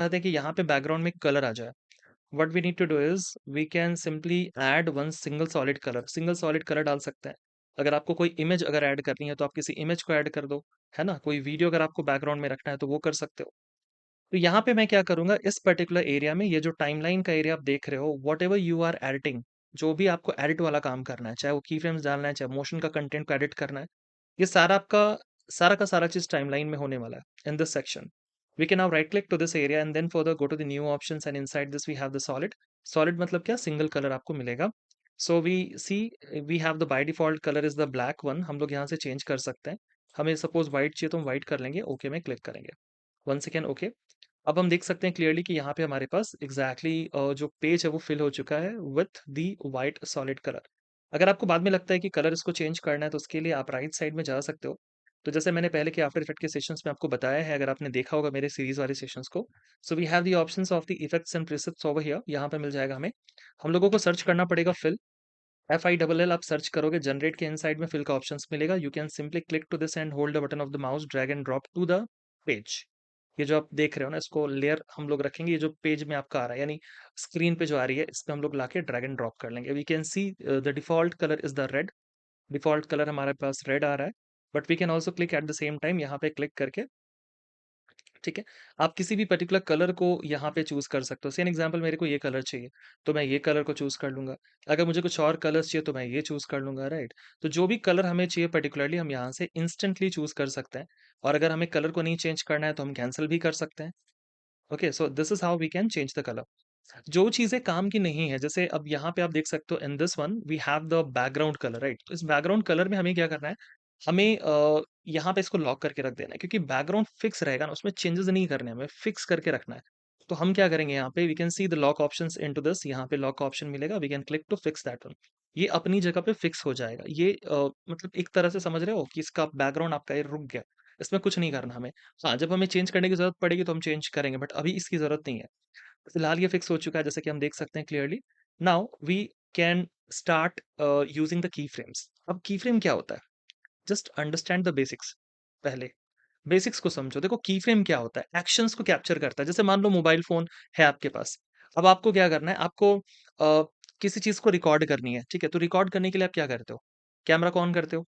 चाहते हैं कि यहाँ पे बैकग्राउंड में कलर आ जाए। What we need to do is we can simply add one single solid colour डाल सकते हैं। अगर आपको कोई इमेज अगर ऐड करनी है तो आप किसी इमेज को ऐड कर दो, है ना? कोई वीडियो अगर आपको बैकग्राउंड में रखना है तो वो कर सकते हो। तो यहाँ पे मैं क्या करूंगा, इस पर्टिकुलर एरिया में ये जो टाइमलाइन का एरिया आप देख रहे हो, whatever you are editing, जो भी आपको एडिट वाला काम करना है, चाहे वो की फ्रेम्स डालना है, चाहे मोशन का कंटेंट को एडिट करना है, ये सारा आपका सारा का सारा चीज टाइमलाइन में होने वाला है in this section. We can now right click to this area and then further go to the new options, and inside this we have the solid मतलब क्या, सिंगल कलर आपको मिलेगा। So we see we have the by default color is the black one, हम लोग यहाँ से change कर सकते हैं। हमें सपोज व्हाइट चाहिए तो हम व्हाइट कर लेंगे, ओके में क्लिक करेंगे। One second, okay. अब हम देख सकते हैं क्लियरली कि यहाँ पे हमारे पास जो पेज है वो फिल हो चुका है with the white solid colour. अगर आपको बाद में लगता है कि कलर इसको चेंज करना है तो उसके लिए आप राइट साइड में जा सकते हो। तो जैसे मैंने पहले के आफ्टर इफेक्ट के सेशंस में आपको बताया है, अगर आपने देखा होगा मेरे सीरीज वाले सेशंस को, so we have the options of the effects and presets over here, यहाँ पे मिल जाएगा हमें। हम लोगों को सर्च करना पड़ेगा फिल, FILL आप सर्च करोगे, जनरेट के इनसाइड में फिल का ऑप्शंस मिलेगा। You can simply click to this and hold the button of the mouse, drag and drop to the page. ये जो आप देख रहे हो ना, इसको लेयर हम लोग रखेंगे, ये जो पेज में आपका आ रहा है यानी स्क्रीन पे जो आ रही है, इस पे हम लोग लाके ड्रैग एंड ड्रॉप कर लेंगे। We can see the default colour is the red, default colour हमारे पास रेड आ रहा है। But we can also click at the same time, यहाँ पे क्लिक करके, ठीक है, आप किसी भी पर्टिकुलर कलर को यहाँ पे चूज कर सकते हो। सेम एग्जांपल, मेरे को ये कलर चाहिए तो मैं ये कलर को चूज कर लूंगा। अगर मुझे कुछ और कलर्स चाहिए तो मैं ये चूज कर लूंगा, राइट? तो जो भी कलर हमें चाहिए पर्टिकुलरली हम यहाँ से इंस्टेंटली चूज कर सकते हैं। और अगर हमें कलर को नहीं चेंज करना है तो हम कैंसिल भी कर सकते हैं। Okay, so this is how we can change the colour. जो चीजें काम की नहीं है, जैसे अब यहाँ पे आप देख सकते हो, in this one we have the background colour, right? तो इस बैकग्राउंड कलर में हमें क्या करना है, हमें यहाँ पे इसको लॉक करके रख देना है, क्योंकि बैकग्राउंड फिक्स रहेगा ना, उसमें चेंजेस नहीं करने, हमें फिक्स करके रखना है। तो हम क्या करेंगे, यहाँ पे we can see the lock options into this, यहाँ पे लॉक ऑप्शन मिलेगा, we can click to fix that one. ये अपनी जगह पे फिक्स हो जाएगा। ये मतलब एक तरह से समझ रहे हो कि इसका बैकग्राउंड आपका ये रुक गया, इसमें कुछ नहीं करना हमें। हाँ, जब हमें चेंज करने की जरूरत पड़ेगी तो हम चेंज करेंगे, बट अभी इसकी जरूरत नहीं है। फिलहाल ये फिक्स हो चुका है, जैसे कि हम देख सकते हैं clearly. Now we can start using the key frames. अब की फ्रेम क्या होता है, जस्ट अंडरस्टैंड द बेसिक्स। पहले बेसिक्स को समझो। देखो, की फ्रेम क्या होता है, एक्शंस को कैप्चर करता है। जैसे मान लो मोबाइल फोन है आपके पास, अब आपको क्या करना है, आपको किसी चीज को रिकॉर्ड करनी है, ठीक है? तो रिकॉर्ड करने के लिए आप क्या करते हो, कैमरा को ऑन करते हो।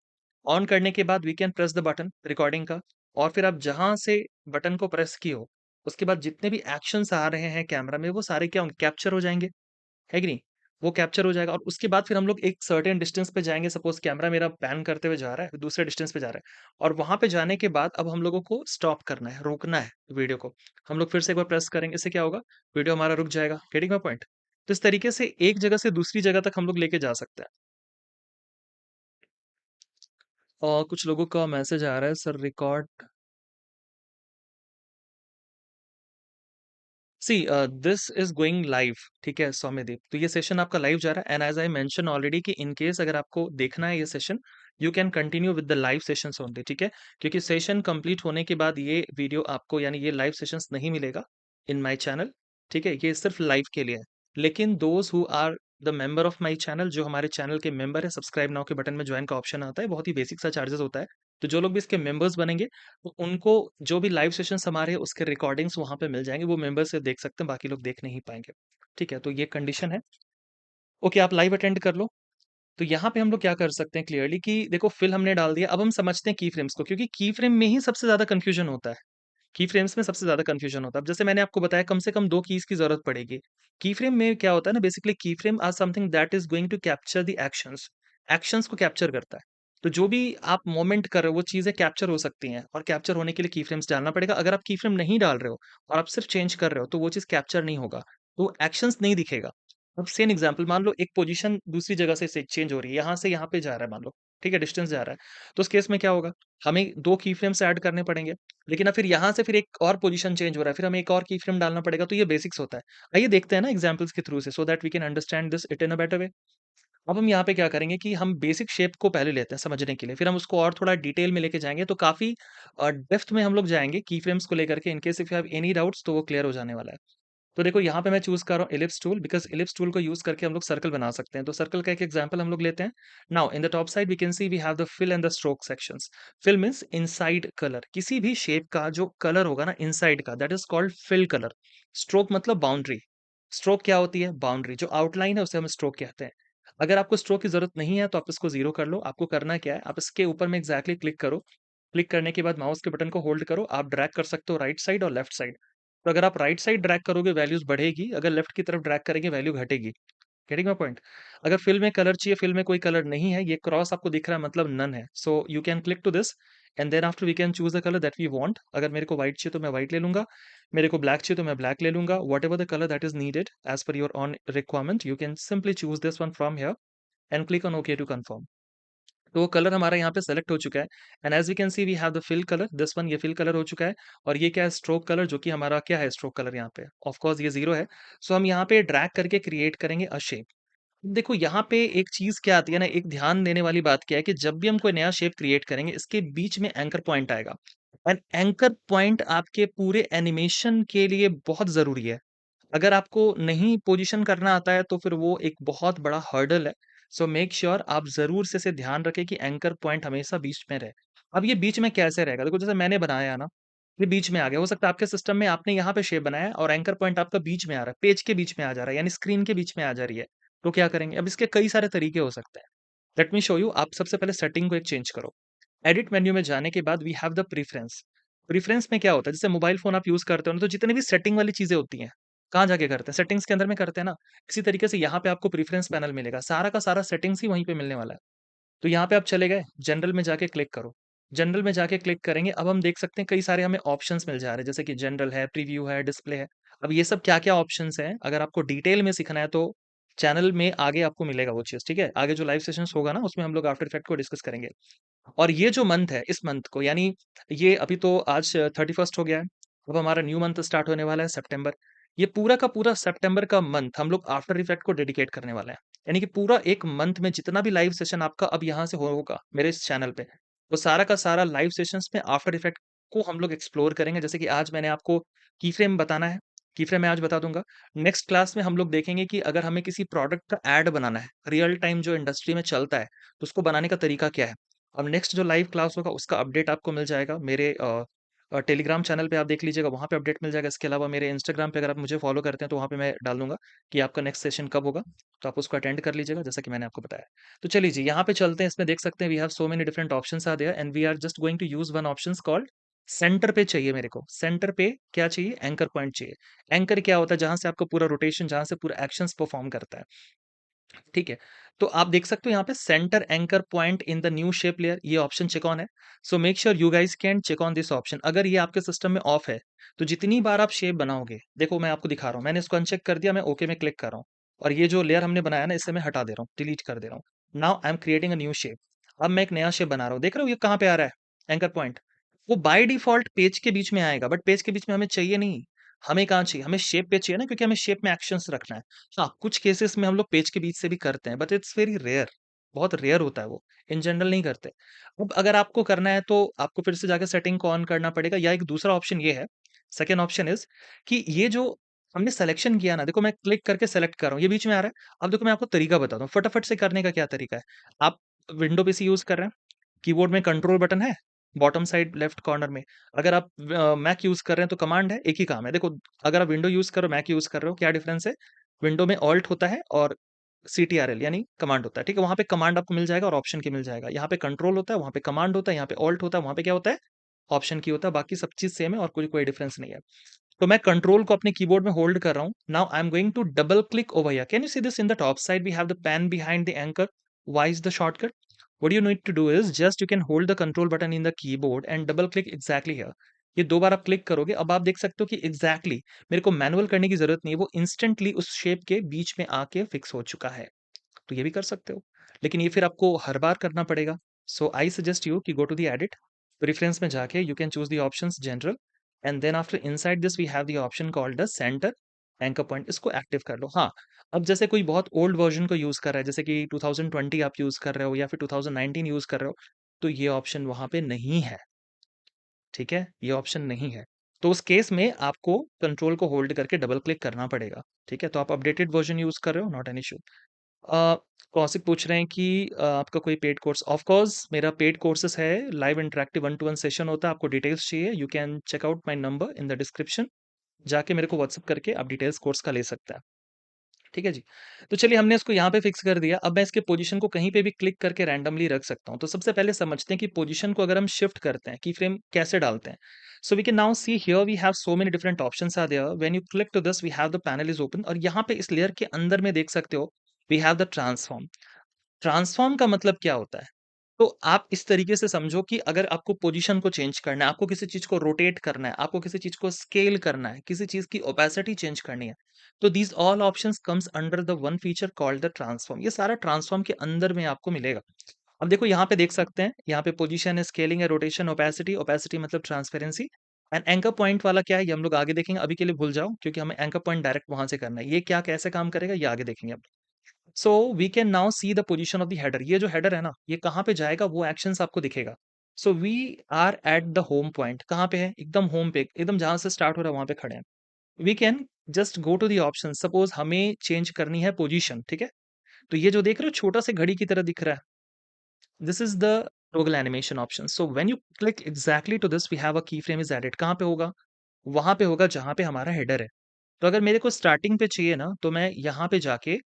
ऑन करने के बाद we can press the button recording का, और फिर आप जहां से बटन को प्रेस किए हो, उसके बाद जितने भी एक्शंस आ रहे हैं कैमरा में, वो सारे क्या होंगे, कैप्चर हो जाएंगे, है कि नहीं? वो कैप्चर हो जाएगा, और उसके बाद फिर हम लोग एक सर्टेन डिस्टेंस पे जाएँगे। सपोज़ कैमरा मेरा पैन करते हुए जा रहा है, दूसरे डिस्टेंस पे जा रहा है, और वहाँ पे जाने के बाद अब हम लोगों को स्टॉप करना है, रोकना है वीडियो को। हम लोग फिर से एक बार प्रेस करेंगे, इससे क्या होगा, वीडियो हमारा रुक जाएगा। Getting my point? तो इस तरीके से एक जगह से दूसरी जगह तक हम लोग लेके जा सकते हैं। और कुछ लोगों का मैसेज आ रहा है, sir record. See this is going live, ठीक है सौम्यदीप? तो ये सेशन आपका लाइव जा रहा है, and as I mention already कि इन केस अगर आपको देखना है ये session, you can continue with the live sessions only, ठीक है? क्योंकि सेशन कंप्लीट होने के बाद ये वीडियो आपको, यानी ये लाइव सेशंस नहीं मिलेगा इन माय चैनल, ठीक है? ये सिर्फ लाइव के लिए है। लेकिन those who are the member of my channel, जो हमारे चैनल के मेंबर है, सब्सक्राइब नाउ के बटन में ज्वाइन का ऑप्शन आता है, बहुत ही बेसिक सा चार्जेस होता है। तो जो लोग भी इसके मेंबर्स बनेंगे, तो उनको जो भी लाइव सेशंस हमारे हैं, उसके रिकॉर्डिंग्स वहाँ पे मिल जाएँगे, वो मेंबर सिर्फ देख सकते हैं, बाकी लोग देख नहीं पाएँगे। ठीक है? तो ये कंडीशन है। ओके, आप लाइव अटेंड कर लो। तो यहाँ पे हम लोग क्या कर सकते हैं क्लियरली कि देखो, फिल हमने डाल दिया, अब हम समझते हैं की फ्रेम्स को, क्योंकि की फ्रेम में ही सबसे ज़्यादा कन्फ्यूजन होता है। की फ्रेम्स में सबसे ज़्यादा कन्फ्यूजन होता है। अब जैसे मैंने आपको बताया, कम से कम 2 कीज़ की ज़रूरत पड़ेगी। की फ्रेम में क्या होता है ना, basically key frame are something that is going to capture the actions. Actions को कैप्चर करता है। तो जो भी आप मोमेंट कर रहे हो, वो चीज़ें कैप्चर हो सकती हैं, और कैप्चर होने के लिए की फ्रेम्स डालना पड़ेगा। अगर आप की फ्रेम नहीं डाल रहे हो और आप सिर्फ चेंज कर रहे हो, तो वो चीज़ कैप्चर नहीं होगा, तो एक्शंस नहीं दिखेगा। अब सेम एग्जांपल, मान लो एक पोजीशन दूसरी जगह से चेंज हो रही है, यहाँ से यहाँ पे जा रहा है मान लो, ठीक है? डिस्टेंस जा रहा है। तो उस केस में क्या होगा, हमें 2 की फ्रेम्स ऐड करने पड़ेंगे। लेकिन अब फिर यहाँ से फिर एक और पोजीशन चेंज हो रहा है, फिर हमें एक और की फ्रेम डालना पड़ेगा, तो ये बेसिक्स होता है। आइए देखते हैं ना एग्जांपल्स के थ्रू से, so that we can understand this it in a better way. अब हम यहाँ पे क्या करेंगे कि हम बेसिक शेप को पहले लेते हैं समझने के लिए, फिर हम उसको और थोड़ा डिटेल में लेके जाएँगे, तो काफ़ी डेप्थ में हम लोग जाएँगे की फ्रेम्स को लेकर के। इन case if you have any doubts तो वो क्लियर हो जाने वाला है। तो देखो यहाँ पे मैं चूज कर रहा हूँ ellipse tool, because ellipse tool को यूज करके हम लोग सर्कल बना सकते हैं। तो सर्कल का एक एग्जांपल हम लोग लेते हैं। Now in the top side we can see we have the fill and the stroke sections. Fill means inside colour, किसी भी शेप का जो कलर होगा ना इनसाइड का, that is called fill colour. Stroke मतलब बाउंड्री। स्ट्रोक क्या होती है? बाउंड्री, जो आउटलाइन है उसे हम स्ट्रोक कहते हैं। अगर आपको स्ट्रोक की जरूरत नहीं है तो आप इसको जीरो कर लो। आपको करना क्या है, आप इसके ऊपर में एग्जैक्टली क्लिक करो। क्लिक करने के बाद माउस के बटन को होल्ड करो, आप ड्रैग कर सकते हो राइट साइड और लेफ्ट साइड। तो अगर आप राइट साइड ड्रैग करोगे वैल्यूज बढ़ेगी, अगर लेफ्ट की तरफ ड्रैग करेंगे वैल्यू घटेगी। Getting my point? अगर फिल में कलर चाहिए, फिल में कोई कलर नहीं है, ये क्रॉस आपको दिख रहा है मतलब नन है, so you can click to this and then after we can choose the colour that we want. अगर मेरे को व्हाइट चाहिए तो मैं व्हाइट ले लूंगा, मेरे को ब्लैक चाहिए तो मैं ब्लैक ले लूंगा। Whatever the colour that is needed as per your own requirement, you can simply choose this one from here and click on okay to confirm. तो वो कलर हमारा यहाँ पे सेलेक्ट हो चुका है। And as we can see we have the fill colour, this one, ये fill colour हो चुका है। और ये क्या है? स्ट्रोक कलर, जो कि हमारा क्या है? स्ट्रोक कलर यहाँ पे ऑफ कोर्स ये जीरो है। सो हम यहाँ पे ड्रैग करके क्रिएट करेंगे अ शेप। देखो यहाँ पे एक चीज क्या आती है ना, एक ध्यान देने वाली बात क्या है कि जब भी हम कोई नया शेप क्रिएट करेंगे, इसके बीच में एंकर पॉइंट आएगा। एंड एंकर पॉइंट आपके पूरे एनिमेशन के लिए बहुत जरूरी है। अगर आपको नहीं पोजीशन करना आता है तो फिर वो एक बहुत बड़ा हर्डल है। सो मेक श्योर आप जरूर से इसे ध्यान रखें कि एंकर पॉइंट हमेशा बीच में रहे। अब ये बीच में कैसे रहेगा? देखो जैसे मैंने बनाया ना, ये बीच में आ गया। हो सकता है आपके सिस्टम में आपने यहाँ पे शेप बनाया है और एंकर पॉइंट आपका बीच में आ रहा है, पेज के बीच में आ जा रहा है, यानी स्क्रीन के बीच में आ जा रही है। तो क्या करेंगे? अब इसके कई सारे तरीके हो सकते हैं। Let me show you. आप सबसे पहले सेटिंग को एक चेंज करो। एडिट मेन्यू में जाने के बाद we have the preference. Preference में क्या होता है, जैसे मोबाइल फोन आप यूज करते हो ना, तो जितने भी सेटिंग वाली चीजें होती हैं, कहाँ जाके करते हैं? सेटिंग्स के अंदर में करते हैं ना। इसी तरीके से यहाँ पे आपको प्रेफरेंस पैनल मिलेगा, सारा का सारा सेटिंग्स ही वहीं पे मिलने वाला है। तो यहाँ पे आप चले गए, जनरल में जाके क्लिक करो। जनरल में जाके क्लिक करेंगे, अब हम देख सकते हैं कई सारे हमें ऑप्शंस मिल जा रहे हैं, जैसे कि जनरल है, प्रीव्यू है, डिस्प्ले है। अब ये सब क्या क्या ऑप्शंस हैं, अगर आपको डिटेल में सीखना है तो चैनल में आगे आपको मिलेगा वो चीज। ठीक है, आगे जो लाइव सेशंस होगा ना उसमें हम लोग आफ्टर इफेक्ट को डिस्कस करेंगे। और ये जो मंथ है, इस मंथ को, यानी ये अभी तो आज 31st हो गया है। अब हमारा न्यू मंथ स्टार्ट होने वाला है सितंबर। ये पूरा का पूरा सितंबर का मंथ हम लोग आफ्टर इफेक्ट को डेडिकेट करने वाले हैं। यानी कि पूरा एक मंथ में जितना भी लाइव सेशन आपका अब यहाँ से होगा मेरे इस चैनल पे, वो सारा का सारा लाइव सेशंस में आफ्टर इफेक्ट को हम लोग एक्सप्लोर करेंगे। जैसे कि आज मैंने आपको की फ्रेम बताना है, की फ्रेम मैं आज बता दूंगा। नेक्स्ट क्लास में हम लोग देखेंगे कि अगर हमें किसी प्रोडक्ट का ऐड बनाना है, रियल टाइम जो इंडस्ट्री में चलता है, तो उसको बनाने का तरीका क्या है। अब नेक्स्ट जो लाइव क्लास होगा उसका अपडेट आपको मिल जाएगा मेरे टेलीग्राम चैनल पे, आप देख लीजिएगा, वहाँ पे अपडेट मिल जाएगा। इसके अलावा मेरे इंस्टाग्राम पे अगर आप मुझे फॉलो करते हैं तो वहाँ पे मैं डाल दूंगा कि आपका नेक्स्ट सेशन कब होगा। तो आप उसको अटेंड कर लीजिएगा जैसा कि मैंने आपको बताया। तो चलिए जी, यहाँ पे चलते हैं। इसमें देख सकते हैं we have so many different options are there and we are just going to use one option called centre पे। चाहिए मेरे को सेंटर पे क्या चाहिए? एंकर पॉइंट चाहिए। एंकर क्या होता है? जहां से आपका पूरा रोटेशन, जहां से पूरा एक्शंस परफॉर्म करता है। ठीक है, तो आप देख सकते हो यहाँ पे centre anchor point in the new shape layer, ये ऑप्शन चेक ऑन है। So make sure you guys can check on this option. अगर ये आपके सिस्टम में ऑफ है तो जितनी बार आप शेप बनाओगे, देखो मैं आपको दिखा रहा हूँ, मैंने इसको अनचेक कर दिया, मैं ओके में क्लिक कर रहा हूँ और ये जो लेयर हमने बनाया ना इसे मैं हटा दे रहा हूँ, डिलीट कर दे रहा हूँ। Now I am creating a new shape. अब मैं एक नया शेप बना रहा हूँ, देख रहे हो ये कहाँ पे आ रहा है एंकर पॉइंट। वो बाय डिफॉल्ट पेज के बीच में आएगा, बट पेज के बीच में हमें चाहिए नहीं। हमें कहाँ चाहिए? हमें शेप पे चाहिए ना, क्योंकि हमें शेप में एक्शंस रखना है। हाँ, कुछ केसेस में हम लोग पेज के बीच से भी करते हैं, बट इट्स वेरी रेयर, बहुत रेयर होता है वो। इन जनरल नहीं करते। अब अगर आपको करना है तो आपको फिर से जाके सेटिंग को ऑन करना पड़ेगा, या एक दूसरा ऑप्शन ये है, सेकंड ऑप्शन इज कि ये जो हमने सिलेक्शन किया ना, देखो मैं क्लिक करके सेलेक्ट कर रहा हूँ, ये बीच में आ रहा है। अब देखो मैं आपको तरीका बताता हूँ फटाफट से करने का। क्या तरीका है? आप विंडो पीसी यूज कर रहे हैं, कीबोर्ड में कंट्रोल बटन है बॉटम साइड लेफ्ट कॉर्नर में। अगर आप मैक यूज कर रहे हैं तो कमांड है, एक ही काम है। देखो अगर आप विंडो यूज कर रहे हो, मैक यूज कर रहे हो, क्या डिफरेंस है? विंडो में ऑल्ट होता है और CTRL यानी कमांड होता है। ठीक है, वहां पे कमांड आपको मिल जाएगा और ऑप्शन की मिल जाएगा। यहाँ पे कंट्रोल होता है, वहां पे कमांड होता है, यहाँ पे ऑल्ट होता है, वहां पे क्या होता है? ऑप्शन की होता है। बाकी सब चीज सेम है और कोई कोई डिफरेंस नहीं है। तो मैं कंट्रोल को अपने कीबोर्ड में होल्ड कर रहा हूं। Now I am going to double click over here. Can you see this? In the top side we have the pen behind the anchor. Why is the shortcut? What you need to do is just you can hold the control button in the keyboard and double click exactly here. ये दो बार आप click करोगे, अब आप देख सकते हो कि एग्जैक्टली मेरे को मैनुअल करने की जरूरत नहीं है, वो इंस्टेंटली उस शेप के बीच में आके फिक्स हो चुका है। तो ये भी कर सकते हो, लेकिन ये फिर आपको हर बार करना पड़ेगा। सो आई सजेस्ट यू कि go to the edit, preference में जाके you can choose the options general and then after inside this we have the option called the centre anchor point. इसको एक्टिव कर लो। हाँ, अब जैसे कोई बहुत ओल्ड वर्जन को यूज कर रहा है, जैसे कि 2020 आप यूज कर रहे हो या फिर 2019 यूज कर रहे हो, तो ये ऑप्शन वहां पे नहीं है। ठीक है, ये ऑप्शन नहीं है। तो उस केस में आपको कंट्रोल को होल्ड करके डबल क्लिक करना पड़ेगा, ठीक है? तो आप अपडेटेड वर्ज़न यूज़ कर रहे हो, not an issue. Uh, Kaushik पूछ रहे हैं कि आपका कोई पेड कोर्स, ऑफ कोर्स मेरा पेड कोर्सेज़ है, लाइव इंटरैक्टिव 1 टू 1 सेशन होता है, आपको डिटेल्स चाहिए, you can check out my number in the description, जाके मेरे को व्हाट्सएप करके आप डिटेल्स कोर्स का ले सकते हैं। ठीक है जी। तो चलिए हमने इसको यहाँ पे फिक्स कर दिया। अब मैं इसके पोज़ीशन को कहीं पे भी क्लिक करके रैंडमली रख सकता हूँ। तो सबसे पहले समझते हैं कि पोज़ीशन को अगर हम शिफ्ट करते हैं, की फ्रेम कैसे डालते हैं? So we can now see here we have so many different options are there. When you click to this we have the panel is open और यहाँ पे इस लेयर के अंदर में देख सकते हो, we have the transform. Transform का मतलब क्या होता है? तो आप इस तरीके से समझो कि अगर आपको पोजीशन को चेंज करना है, आपको किसी चीज़ को रोटेट करना है, आपको किसी चीज़ को स्केल करना है, किसी चीज़ की ओपेसिटी चेंज करनी है, तो these all options comes under the one feature called the transform. ये सारा ट्रांसफॉर्म के अंदर में आपको मिलेगा। अब देखो यहाँ पे देख सकते हैं, यहाँ पे पोजीशन है, स्केलिंग है, रोटेशन, ओपेसिटी, ओपेसिटी मतलब ट्रांसपेरेंसी एंड एंकर पॉइंट वाला क्या है, ये हम लोग आगे देखेंगे। अभी के लिए भूल जाओ क्योंकि हमें एंकर पॉइंट डायरेक्ट वहाँ से करना है। ये क्या कैसे काम करेगा, ये आगे देखेंगे अब। So we can now see the position of the header. ये जो हेडर है ना, ये कहाँ पे जाएगा, वो एक्शंस आपको दिखेगा। So we are at the home point. कहाँ पे है? एकदम होम पे, एकदम जहां से स्टार्ट हो रहा है वहां पे खड़े हैं। We can just go to the option. Suppose हमें चेंज करनी है पोजीशन, ठीक है? तो ये जो देख रहे हो छोटा से घड़ी की तरह दिख रहा है, this is the toggle animation option. So when you click exactly to this we have a key frame is added. कहाँ पे होगा? वहां पे होगा जहां पे हमारा हेडर है। तो अगर मेरे को स्टार्टिंग पे चाहिए ना, तो मैं यहाँ पे जाके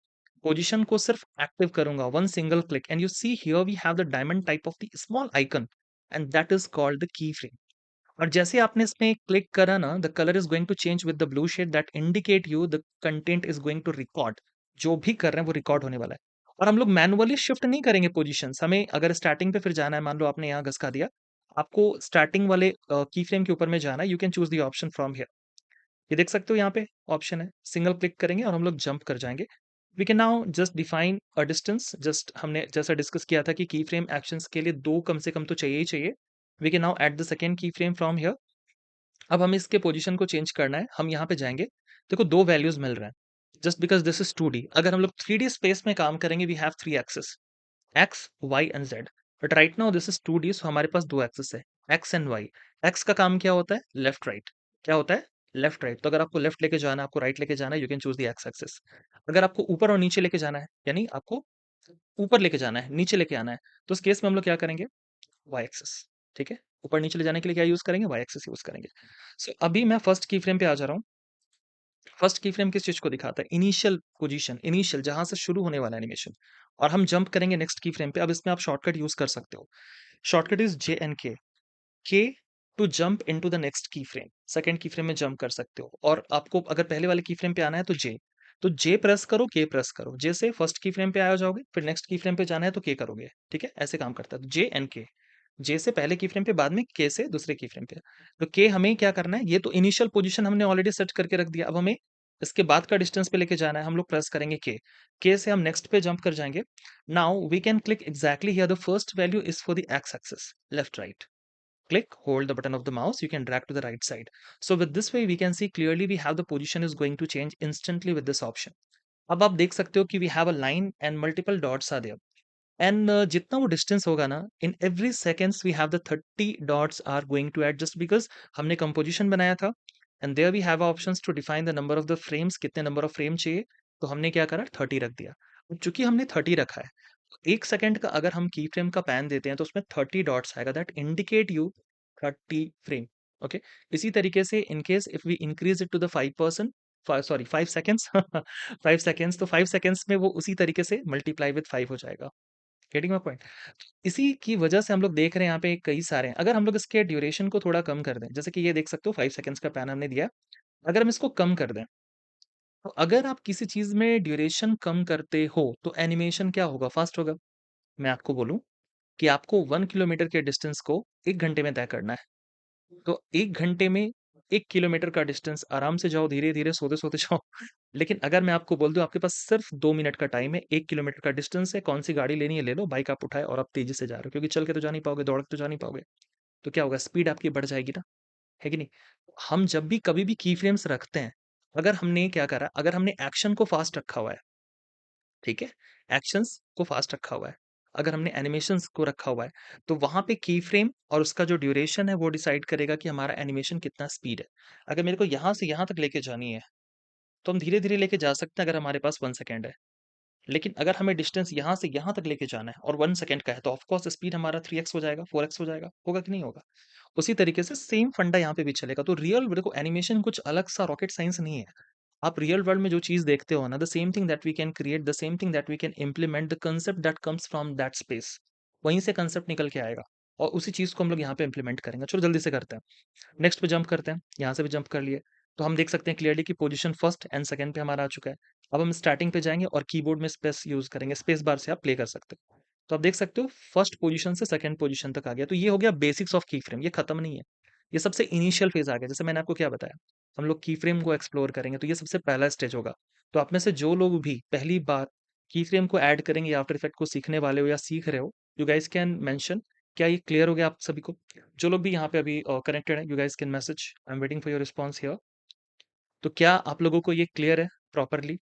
पोजीशन को सिर्फ एक्टिव करूंगा, one single click and you see here we have the diamond type of the small icon and that is called the key frame. और जैसे आपने इसमें क्लिक करा ना, the colour is going to change with the blue shade that indicate you the content is going to record. जो भी कर रहे हैं वो रिकॉर्ड होने वाला है। और हम लोग मैनुअली शिफ्ट नहीं करेंगे पोजीशंस। हमें अगर स्टार्टिंग पे फिर जाना है, मान लो आपने यहाँ घसका दिया, आपको स्टार्टिंग वाले की फ्रेम के ऊपर में जाना है, you can choose the option from here. ये देख सकते हो यहाँ पे ऑप्शन है, सिंगल क्लिक करेंगे और हम लोग जंप कर जाएंगे। We can now just define a distance. Just हमने जैसा डिस्कस किया था कि की फ्रेम एक्शंस के लिए दो कम से कम तो चाहिए ही चाहिए। We can now add the second key frame from here. अब हमें इसके पोजीशन को चेंज करना है, हम यहाँ पे जाएंगे। देखो दो वैल्यूज मिल रहे हैं, just because this is 2D। अगर हम लोग 3D स्पेस में काम करेंगे, we have 3 axes, x y and z. But right now this is 2D, so हमारे पास दो एक्सेस है, एक्स एंड वाई। एक्स का काम क्या होता है? Left right. क्या होता है? Left right. तो अगर आपको लेफ्ट लेके जाना है, आपको राइट लेके जाना है, you can choose the x axis. अगर आपको ऊपर और नीचे लेके जाना है, यानी आपको ऊपर लेके जाना है, नीचे लेके आना है, तो उस केस में हम लोग क्या करेंगे? Y axis. ठीक है? ऊपर नीचे ले जाने के लिए क्या यूज करेंगे? वाई एक्सेस यूज करेंगे। सो अभी मैं फर्स्ट की फ्रेम पे आ जा रहा हूँ। फर्स्ट की फ्रेम किस चीज को दिखाता है? इनिशियल पोजीशन, इनिशियल जहां से शुरू होने वाला एनिमेशन। और हम जंप करेंगे नेक्स्ट की फ्रेम पे। अब इसमें आप शॉर्टकट यूज कर सकते हो। Shortcut is J and K. K to jump into the next key frame, second key frame में जंप कर सकते हो। और आपको अगर पहले वाले की फ्रेम पे आना है तो जे, तो जे प्रेस करो, के प्रेस करो। जे से फर्स्ट की फ्रेम पे आ जाओगे, फिर नेक्स्ट की फ्रेम पे जाना है तो के करोगे। ठीक है? ऐसे काम करता है। तो जे एंड के, जे से पहले की फ्रेम पे, बाद में के से दूसरे की फ्रेम पे। तो के हमें क्या करना है? ये तो इनिशियल पोजीशन हमने ऑलरेडी सेट करके रख दिया। अब हमें इसके बाद का डिस्टेंस पे लेके जाना है। हम लोग प्रेस करेंगे के से हम नेक्स्ट पे जंप कर जाएंगे। Now we can click exactly here. The first value is for the x axis, left right. Click, hold the button of the mouse, you can drag to the right side. So with this way we can see clearly we have the position is going to change instantly with this option. अब आप देख सकते हो कि we have a line and multiple dots are there. And जितना वो distance होगा ना, in every seconds we have the 30 dots are going to add just because हमने composition बनाया था and there we have options to define the number of the frames, कितने number of frame चाहिए, तो हमने क्या करा? 30 रख दिया। अब चूंकि हमने 30 रखा है, एक सेकंड का अगर हम की फ्रेम का पैन देते हैं तो उसमें 30 डॉट्स आएगा, that indicate you 30 frame. Okay? इसी तरीके से in case if we increase it to the 5%, sorry 5 seconds 5 seconds, तो 5 सेकंड्स में वो उसी तरीके से मल्टीप्लाई विद 5 हो जाएगा। Getting my point? इसी की वजह से हम लोग देख रहे हैं यहाँ पे कई सारे हैं। अगर हम लोग इसके ड्यूरेशन को थोड़ा कम कर दें, जैसे कि ये देख सकते हो 5 सेकंड्स का पैन हमने दिया, अगर हम इसको कम कर दें, तो अगर आप किसी चीज में ड्यूरेशन कम करते हो तो एनिमेशन क्या होगा? फास्ट होगा। मैं आपको बोलूं कि आपको 1 किलोमीटर के डिस्टेंस को 1 घंटे में तय करना है। तो 1 घंटे में 1 किलोमीटर का डिस्टेंस आराम से जाओ, धीरे-धीरे, सोते-सोते जाओ। लेकिन अगर मैं आपको बोल दूँ आपके पास सिर्फ 2 मिनट का टाइम है, 1 किलोमीटर का डिस्टेंस है, कौन-सी गाड़ी लेनी है ले लो, बाइक आप उठाए और आप तेज़ी से जा रहे हो क्योंकि चल के तो जा नहीं पाओगे, दौड़ के तो जा नहीं पाओगे। तो क्या होगा? स्पीड आपकी बढ़ जाएगी ना, है कि नहीं? हम जब भी कभी भी की फ्रेम्स रखते हैं, अगर हमने क्या करा, अगर हमने एक्शन को फास्ट रखा हुआ है, ठीक है? एक्शंस को फास्ट रखा हुआ है। अगर हमने एनिमेशंस को रखा हुआ है, तो वहाँ पे की फ्रेम और उसका जो ड्यूरेशन है वो डिसाइड करेगा कि हमारा एनिमेशन कितना स्पीड है। अगर मेरे को यहाँ से यहाँ तक लेके जानी है, तो हम धीरे-धीरे लेके जा सकते हैं अगर हमारे पास 1 सेकंड है। लेकिन अगर हमें डिस्टेंस यहाँ से यहाँ तक लेके जाना है और 1 सेकंड का है, तो ऑफ कोर्स स्पीड हमारा 3x हो जाएगा, 4x हो जाएगा, होगा कि नहीं होगा? उसी तरीके से सेम फंडा यहाँ पे भी चलेगा। तो रियल देखो एनिमेशन कुछ अलग सा रॉकेट साइंस नहीं है। आप रियल वर्ल्ड में जो चीज़ देखते हो ना, the same thing that we can create, the same thing that we can implement, the concept that comes from that space, वहीं से कांसेप्ट निकल के आएगा और उसी चीज़ को हम लोग यहाँ पे इम्प्लीमेंट करेंगे। चलो जल्दी से करते हैं। नेक्स्ट पे जंप करते हैं, यहाँ से भी जंप कर लिए। तो हम देख सकते हैं क्लियरली कि पोजीशन फर्स्ट एंड सेकंड पे हमारा आ चुका है। अब हम स्टार्टिंग पे जाएँगे और कीबोर्ड में स्पेस यूज़ करेंगे, स्पेस बार से आप प्ले कर सकते हो। तो आप देख सकते हो फर्स्ट पोजीशन से सेकंड पोजीशन तक आ गया। तो ये हो गया बेसिक्स ऑफ की फ्रेम, ये खत्म नहीं है। ये सबसे इनिशियल फेज़ आ गया, जैसे मैंने आपको क्या बताया, हम लोग की फ्रेम को एक्सप्लोर करेंगे, तो ये सबसे पहला स्टेज होगा। तो आप में से जो लोग भी पहली बार की फ्रेम को ऐड करेंगे या आफ्टर इफेक्ट को सीखने वाले हो या सीख रहे हो, यू गाइस कैन मेंशन। क्या ये क्लियर हो गया आप सभी को? जो लोग भी यहाँ पे अभी कनेक्टेड हैं, you guys can message, I am waiting for your response here. तो क्या आप लोगों को ये क्लियर है प्रॉपरली?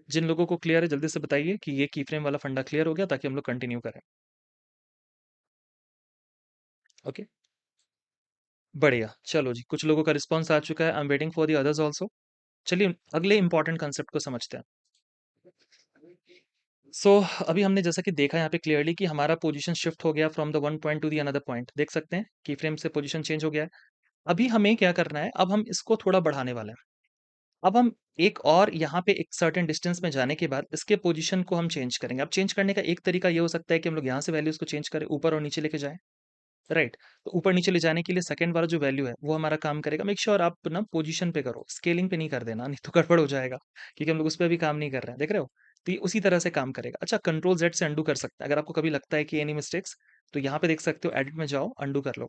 जिन लोगों को क्लियर है जल्दी से बताइए कि ये की फ्रेम वाला फंडा क्लियर हो गया, ताकि हम लोग कंटिन्यू करें। ओके, बढ़िया। चलो जी, कुछ लोगों का रिस्पॉन्स आ चुका है, I am waiting for the others also. चलिए अगले इंपॉर्टेंट कंसेप्ट को समझते हैं। सो अभी हमने जैसा कि देखा यहाँ पे क्लियरली कि हमारा पोजीशन शिफ्ट हो गया from the one point to the another point, देख सकते हैं की फ्रेम से पोजीशन चेंज हो गया है। अभी हमें क्या करना है, अब हम इसको थोड़ा बढ़ाने वाले हैं। अब हम एक और यहाँ पे एक सर्टेन डिस्टेंस में जाने के बाद इसके पोजीशन को हम चेंज करेंगे। अब चेंज करने का एक तरीका ये हो सकता है कि हम लोग यहाँ से वैल्यूज को चेंज करें, ऊपर और नीचे लेके जाएं, राइट। तो ऊपर नीचे ले जाने के लिए सेकंड वाला जो वैल्यू है वो हमारा काम करेगा। मेक श्योर आप ना पोजीशन पे करो, स्केलिंग पे नहीं कर देना, नहीं तो गड़बड़ हो जाएगा, क्योंकि हम लोग उस पर भी काम नहीं कर रहे हैं, देख रहे हो। तो ये उसी तरह से काम करेगा। अच्छा, कंट्रोल जेड से अंडू कर सकता है, अगर आपको कभी लगता है कि एनी मिस्टेक्स, तो यहाँ पे देख सकते हो एडिट में जाओ, अंडू कर लो।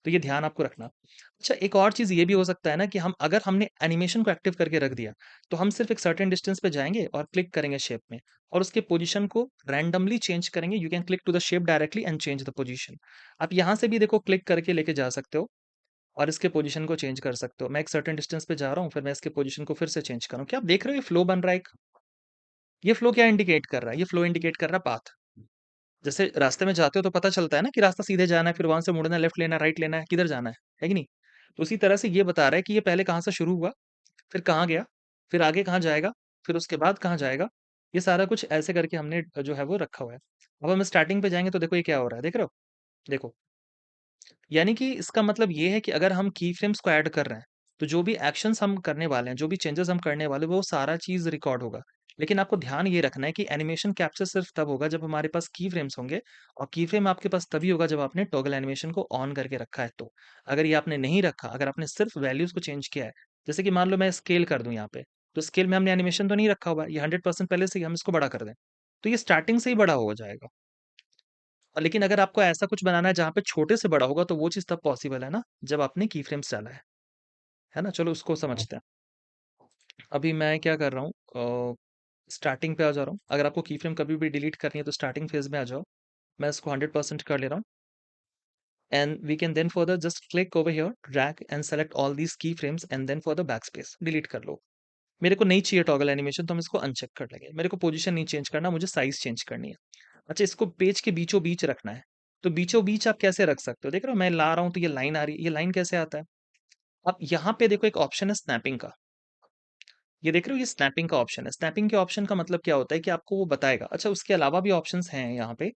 तो ये ध्यान आपको रखना। अच्छा, एक और चीज ये भी हो सकता है ना कि हम अगर हमने एनिमेशन को एक्टिव करके रख दिया, तो हम सिर्फ एक सर्टेन डिस्टेंस पे जाएंगे और क्लिक करेंगे शेप में, और उसके पोजीशन को रैंडमली चेंज करेंगे। You can click to the shape directly and change the position. आप यहाँ से भी देखो क्लिक करके लेके जा सकते हो और इसके पोजीशन को चेंज कर सकते हो। मैं एक सर्टेन डिस्टेंस पे जा रहा हूँ, फिर मैं इसके पोजीशन को फिर से चेंज करूँ। क्या आप देख रहे हो ये फ्लो बन रहा है एक? ये फ्लो क्या इंडिकेट कर रहा है? ये फ्लो इंडिकेट कर रहा है पाथ। जैसे रास्ते में जाते हो तो पता चलता है ना कि रास्ता सीधे जाना है, फिर वहां से मुड़ना है, लेफ्ट लेना है, राइट लेना है, किधर जाना है कि नहीं? तो उसी तरह से ये बता रहा है कि ये पहले कहाँ से शुरू हुआ, फिर कहाँ गया, फिर आगे कहाँ जाएगा, फिर उसके बाद कहाँ जाएगा। ये सारा कुछ ऐसे करके हमने जो है वो रखा हुआ है। अब हम स्टार्टिंग पे जाएंगे तो देखो ये क्या हो रहा है, देख रहे हो? देखो, यानी कि इसका मतलब ये है कि अगर हम की फ्रेम्स को ऐड कर रहे हैं, तो जो भी एक्शंस हम करने वाले हैं, जो भी चेंजेस हम करने वाले हैं, वो सारा चीज़ रिकॉर्ड होगा। लेकिन आपको ध्यान ये रखना है कि एनिमेशन कैप्चर सिर्फ तब होगा जब हमारे पास की फ्रेम्स होंगे, और की फ्रेम आपके पास तभी होगा जब आपने टॉगल एनिमेशन को ऑन करके रखा है तो। अगर ये आपने नहीं रखा, अगर आपने सिर्फ वैल्यूज़ को चेंज किया है, जैसे कि मान लो मैं स्केल कर दूँ यहाँ पे, तो स्केल में हमने एनिमेशन तो नहीं रखा हुआ है, ये 100% पहले से ही हम इसको बड़ा कर दें, तो ये स्टार्टिंग से ही बड़ा हो जाएगा। लेकिन अगर आपको ऐसा कुछ बनाना है जहाँ पे छोटे से बड़ा होगा, तो वो चीज़ तब पॉसिबल है ना, जब आपने की फ्रेम्स डाला है ना? चलो उसको समझते हैं। अभी मैं क्या कर रहा हूँ, स्टार्टिंग पे आ जा रहा हूँ। अगर आपको की फ्रेम कभी भी डिलीट करनी है तो स्टार्टिंग फेज़ में आ जाओ। मैं इसको 100% कर ले रहा हूँ, and we can then further just click over here, drag and select all these key frames and then for the backspace, delete कर लो। मेरे को नहीं चाहिए टॉगल एनिमेशन, तो हम इसको अनचेक कर लेंगे। मेरे को पोजीशन नहीं चेंज करना, मुझे साइज़ चेंज करनी है। अच्छा, इसको पेज के बीचों-बीच रखना है। तो बीचों-बीच आप कैसे रख सकते हो? देख रहे हो मैं ला रहा हूँ तो ये लाइन आ रही है। ये लाइन कैसे आता है? अब यहाँ पे देखो एक ऑप्शन है स्नैपिंग का। ये देख रहे हो, ये स्नैपिंग का ऑप्शन है। स्नैपिंग के ऑप्शन का मतलब क्या होता है कि आपको वो बताएगा। अच्छा, उसके अलावा भी ऑप्शंस हैं यहाँ पे।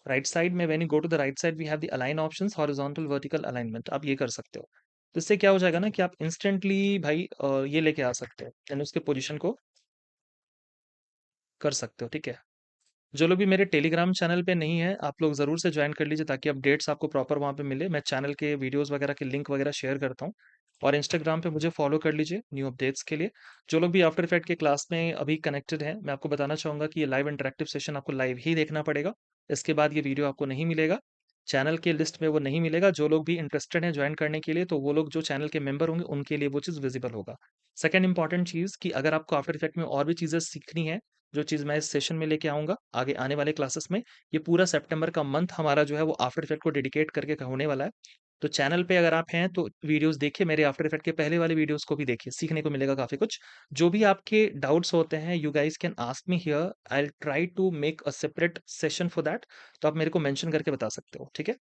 राइट साइड में when you go to the right side we have the align options, horizontal, vertical alignment, आप ये कर सकते हो। तो इससे क्या हो जाएगा ना कि आप इंस्टेंटली भाई ये लेके आ सकते हो, यानी उसके पोजीशन को कर सकते हो, ठीक है? जो लोग भी मेरे टेलीग्राम चैनल पे नहीं है, आप लोग ज़रूर से ज्वाइन कर लीजिए, ताकि अपडेट्स आपको प्रॉपर वहाँ पे मिले। मैं चैनल के वीडियोस वगैरह के लिंक वगैरह शेयर करता हूँ, और इंस्टाग्राम पे मुझे फॉलो कर लीजिए न्यू अपडेट्स के लिए। जो लोग भी आफ्टर इफेक्ट के क्लास में अभी कनेक्टेड हैं, मैं आपको बताना चाहूँगा कि ये लाइव इंटरेक्टिव सेशन आपको लाइव ही देखना पड़ेगा। इसके बाद ये वीडियो आपको नहीं मिलेगा, चैनल के लिस्ट में वो नहीं मिलेगा। जो लोग भी इंटरेस्टेड हैं ज्वाइन करने के लिए, तो वो लोग जो चैनल के मेंबर होंगे उनके लिए वो चीज़ विजिबल होगा। सेकंड इंपॉर्टेंट चीज़ कि अगर आपको आफ्टर इफेक्ट में और भी चीज़ें सीखनी है, जो चीज़ मैं इस सेशन में लेके आऊँगा, आगे आने वाले क्लासेस में, ये पूरा सितंबर का मंथ हमारा जो है वो आफ्टर इफेक्ट को डेडिकेट करके होने वाला है। तो चैनल पे अगर आप हैं तो वीडियोज़ देखिए, मेरे आफ्टर इफेक्ट के पहले वाले वीडियोज़ को भी देखिए, सीखने को मिलेगा काफ़ी कुछ। जो भी आपके डाउट्स होते हैं, you guys can ask me here, I will try to make a separate session for that. तो आप मेरे को मेंशन करके बता सकते हो, ठीक है?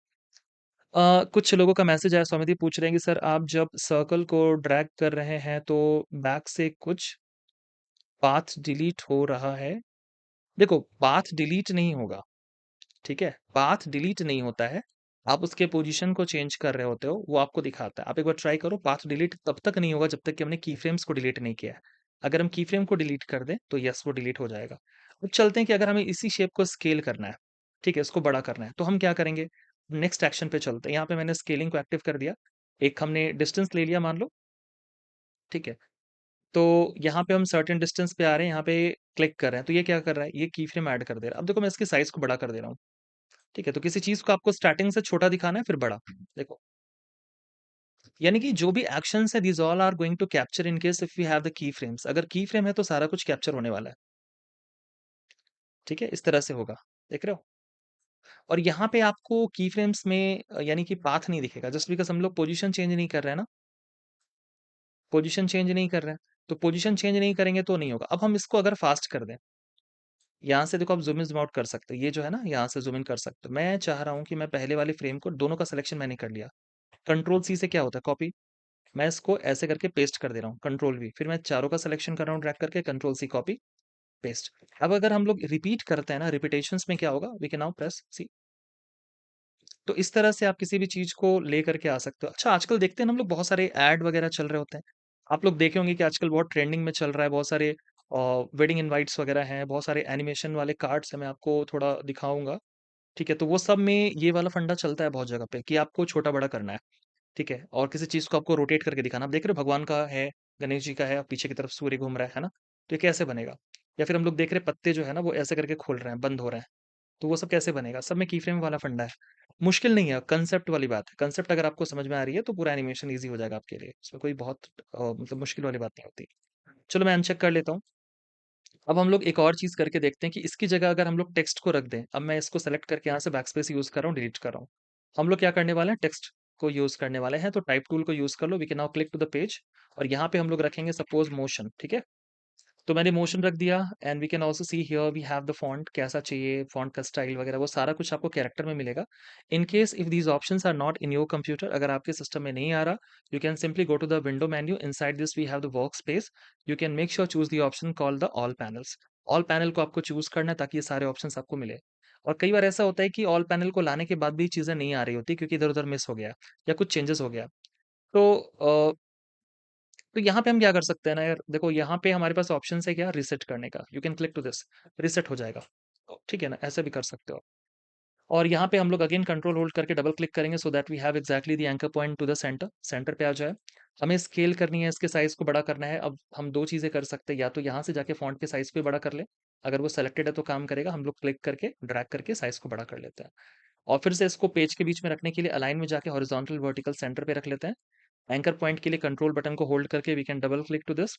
कुछ लोगों का मैसेज आया, स्वामिति पूछ रहे हैं कि सर आप जब सर्कल को ड्रैग कर रहे हैं तो बैक से कुछ पाथ डिलीट हो रहा है। देखो, पाथ डिलीट नहीं होगा, ठीक है? पाथ डिलीट नहीं होता है। आप उसके पोजीशन को चेंज कर रहे होते हो, वो आपको दिखाता है। आप एक बार ट्राई करो, पाथ डिलीट तब तक नहीं होगा जब तक कि हमने की फ्रेम्स को डिलीट नहीं किया है। अगर हम की फ्रेम को डिलीट कर दें तो यस, वो डिलीट हो जाएगा। अब चलते हैं कि अगर हमें इसी शेप को स्केल करना है, ठीक है, इसको बड़ा करना है, तो हम क्या करेंगे? नेक्स्ट एक्शन पे चलते हैं। यहाँ पे मैंने स्केलिंग को एक्टिव कर दिया। एक हमने डिस्टेंस ले लिया मान लो, ठीक है? तो यहाँ पे हम सर्टेन डिस्टेंस पे आ रहे हैं, यहाँ पे क्लिक कर रहे हैं, तो ये क्या कर रहा है? ये की फ्रेम ऐड कर दे रहा है। अब देखो मैं इसकी साइज़ को बड़ा कर दे रहा हूँ, ठीक है? तो किसी चीज़ को आपको स्टार्टिंग से छोटा दिखाना है, फिर बड़ा। देखो, यानी कि जो भी एक्शंस है, these all are going to capture in case if we have the key frames. अगर की फ्रेम है तो सारा कुछ कैप्चर होने वाला है, ठीक है? इस तरह से होगा, देख रहे हो? और यहाँ पे आपको की फ्रेम्स में यानी कि पाथ नहीं दिखेगा, जस्ट बिकॉज़ हम लोग पोज़ीशन चेंज नहीं कर रहे हैं ना, पोज़ीशन चेंज नहीं कर रहे हैं, तो पोज़ीशन चेंज नहीं करेंगे तो नहीं होगा। अब हम इसको अगर फ़ास्ट कर दें, यहाँ से देखो आप ज़ूम इन ज़ूम आउट कर सकते हो, ये जो है ना, यहाँ से ज़ूम इन कर सकते हो। मैं चाह रहा हूँ कि मैं पहले वाले फ्रेम को, दोनों का सिलेक्शन मैंने कर लिया। कंट्रोल सी से क्या होता है? कॉपी। मैं इसको ऐसे करके पेस्ट कर दे रहा हूँ, कंट्रोल वी, फिर मैं चारों का सिलेक्शन कर रहा हूँ ड्रैग करके, कंट्रोल सी, कॉपी, पेस्ट। अब अगर हम लोग रिपीट करते हैं ना, रिपीटेशंस में क्या होगा? वी कैन नाउ प्रेस सी। तो इस तरह से आप किसी भी चीज़ को लेकर के आ सकते हो। अच्छा, आजकल देखते हैं ना हम लोग, बहुत सारे ऐड वगैरह चल रहे होते हैं। आप लोग देखे होंगे कि आजकल बहुत ट्रेंडिंग में चल रहा है, बहुत सारे वेडिंग इनवाइट्स वगैरह हैं, बहुत सारे एनिमेशन वाले कार्ड्स हैं, मैं आपको थोड़ा दिखाऊँगा, ठीक है? तो वो सब में ये वाला फंडा चलता है बहुत जगह पे कि आपको छोटा-बड़ा करना है, ठीक है? और किसी चीज़ को आपको रोटेट करके दिखाना। आप देख रहे हो भगवान का है, गणेश जी का है, पीछे की तरफ सूर्य घूम रहा है ना? तो ये कैसे बनेगा? या फिर हम लोग देख रहे हैं पत्ते जो है ना, वो ऐसे करके खुल रहे हैं, बंद हो रहे हैं। तो वो सब कैसे बनेगा? सब में कीफ्रेम वाला फंडा है। मुश्किल नहीं है, कांसेप्ट वाली बात है। कांसेप्ट अगर आपको समझ में आ रही है तो पूरा एनिमेशन ईज़ी हो जाएगा आपके लिए। इसमें कोई बहुत मतलब मुश्किल वाली बात नहीं होती। चलो मैं अनचेक कर लेता हूँ। अब हम लोग एक और चीज़ करके देखते हैं कि इसकी जगह अगर हम लोग टेक्स्ट को रख दें, अब मैं इसको सेलेक्ट करके यहाँ से बैकस्पेस यूज़ कर रहा हूँ, डिलीट कर रहा हूँ। हम लोग क्या करने वाले हैं? टेक्स्ट को यूज़ करने वाले हैं, तो टाइप टूल को यूज़ कर लो। We can now click to the page और यहाँ पे हम लोग रखेंगे सपोज़ मोशन, ठीक है? तो मैंने मोशन रख दिया and we can also see here we have the font, कैसा चाहिए फॉन्ट का स्टाइल वगैरह, वो सारा कुछ आपको कैरेक्टर में मिलेगा। In case if these options are not in your computer, अगर आपके सिस्टम में नहीं आ रहा, you can simply go to the window menu, inside this we have the work space. You can make sure choose the option called the all panels. All panel को आपको choose करना है ताकि ये सारे ऑप्शंस आपको मिले। और कई बार ऐसा होता है कि ऑल पैनल को लाने के बाद भी चीज़ें नहीं आ रही होती क्योंकि इधर उधर मिस हो गया या कुछ चेंजेस हो गया। तो तो यहाँ पे हम क्या कर सकते हैं ना यार, देखो यहाँ पे हमारे पास ऑप्शन है क्या, रीसेट करने का। You can click to this, reset हो जाएगा, तो ठीक है ना, ऐसे भी कर सकते हो। और यहाँ पे हम लोग अगेन कंट्रोल होल्ड करके डबल क्लिक करेंगे so that we have exactly the anchor point to the centre, centre पे आ जाए। हमें स्केल करनी है, इसके साइज को बड़ा करना है। अब हम दो चीज़ें कर सकते हैं, या तो यहाँ से जाके फॉन्ट के साइज पे बड़ा कर ले, अगर वो सेलेक्टेड है तो काम करेगा। हम लोग क्लिक करके ड्रैग करके साइज को बड़ा कर लेते हैं। और फिर से इसको पेज के बीच में रखने के लिए अलाइन में जाके हॉरिजॉन्टल वर्टिकल सेंटर पे रख लेते हैं। एंकर पॉइंट के लिए कंट्रोल बटन को होल्ड करके we can double click to this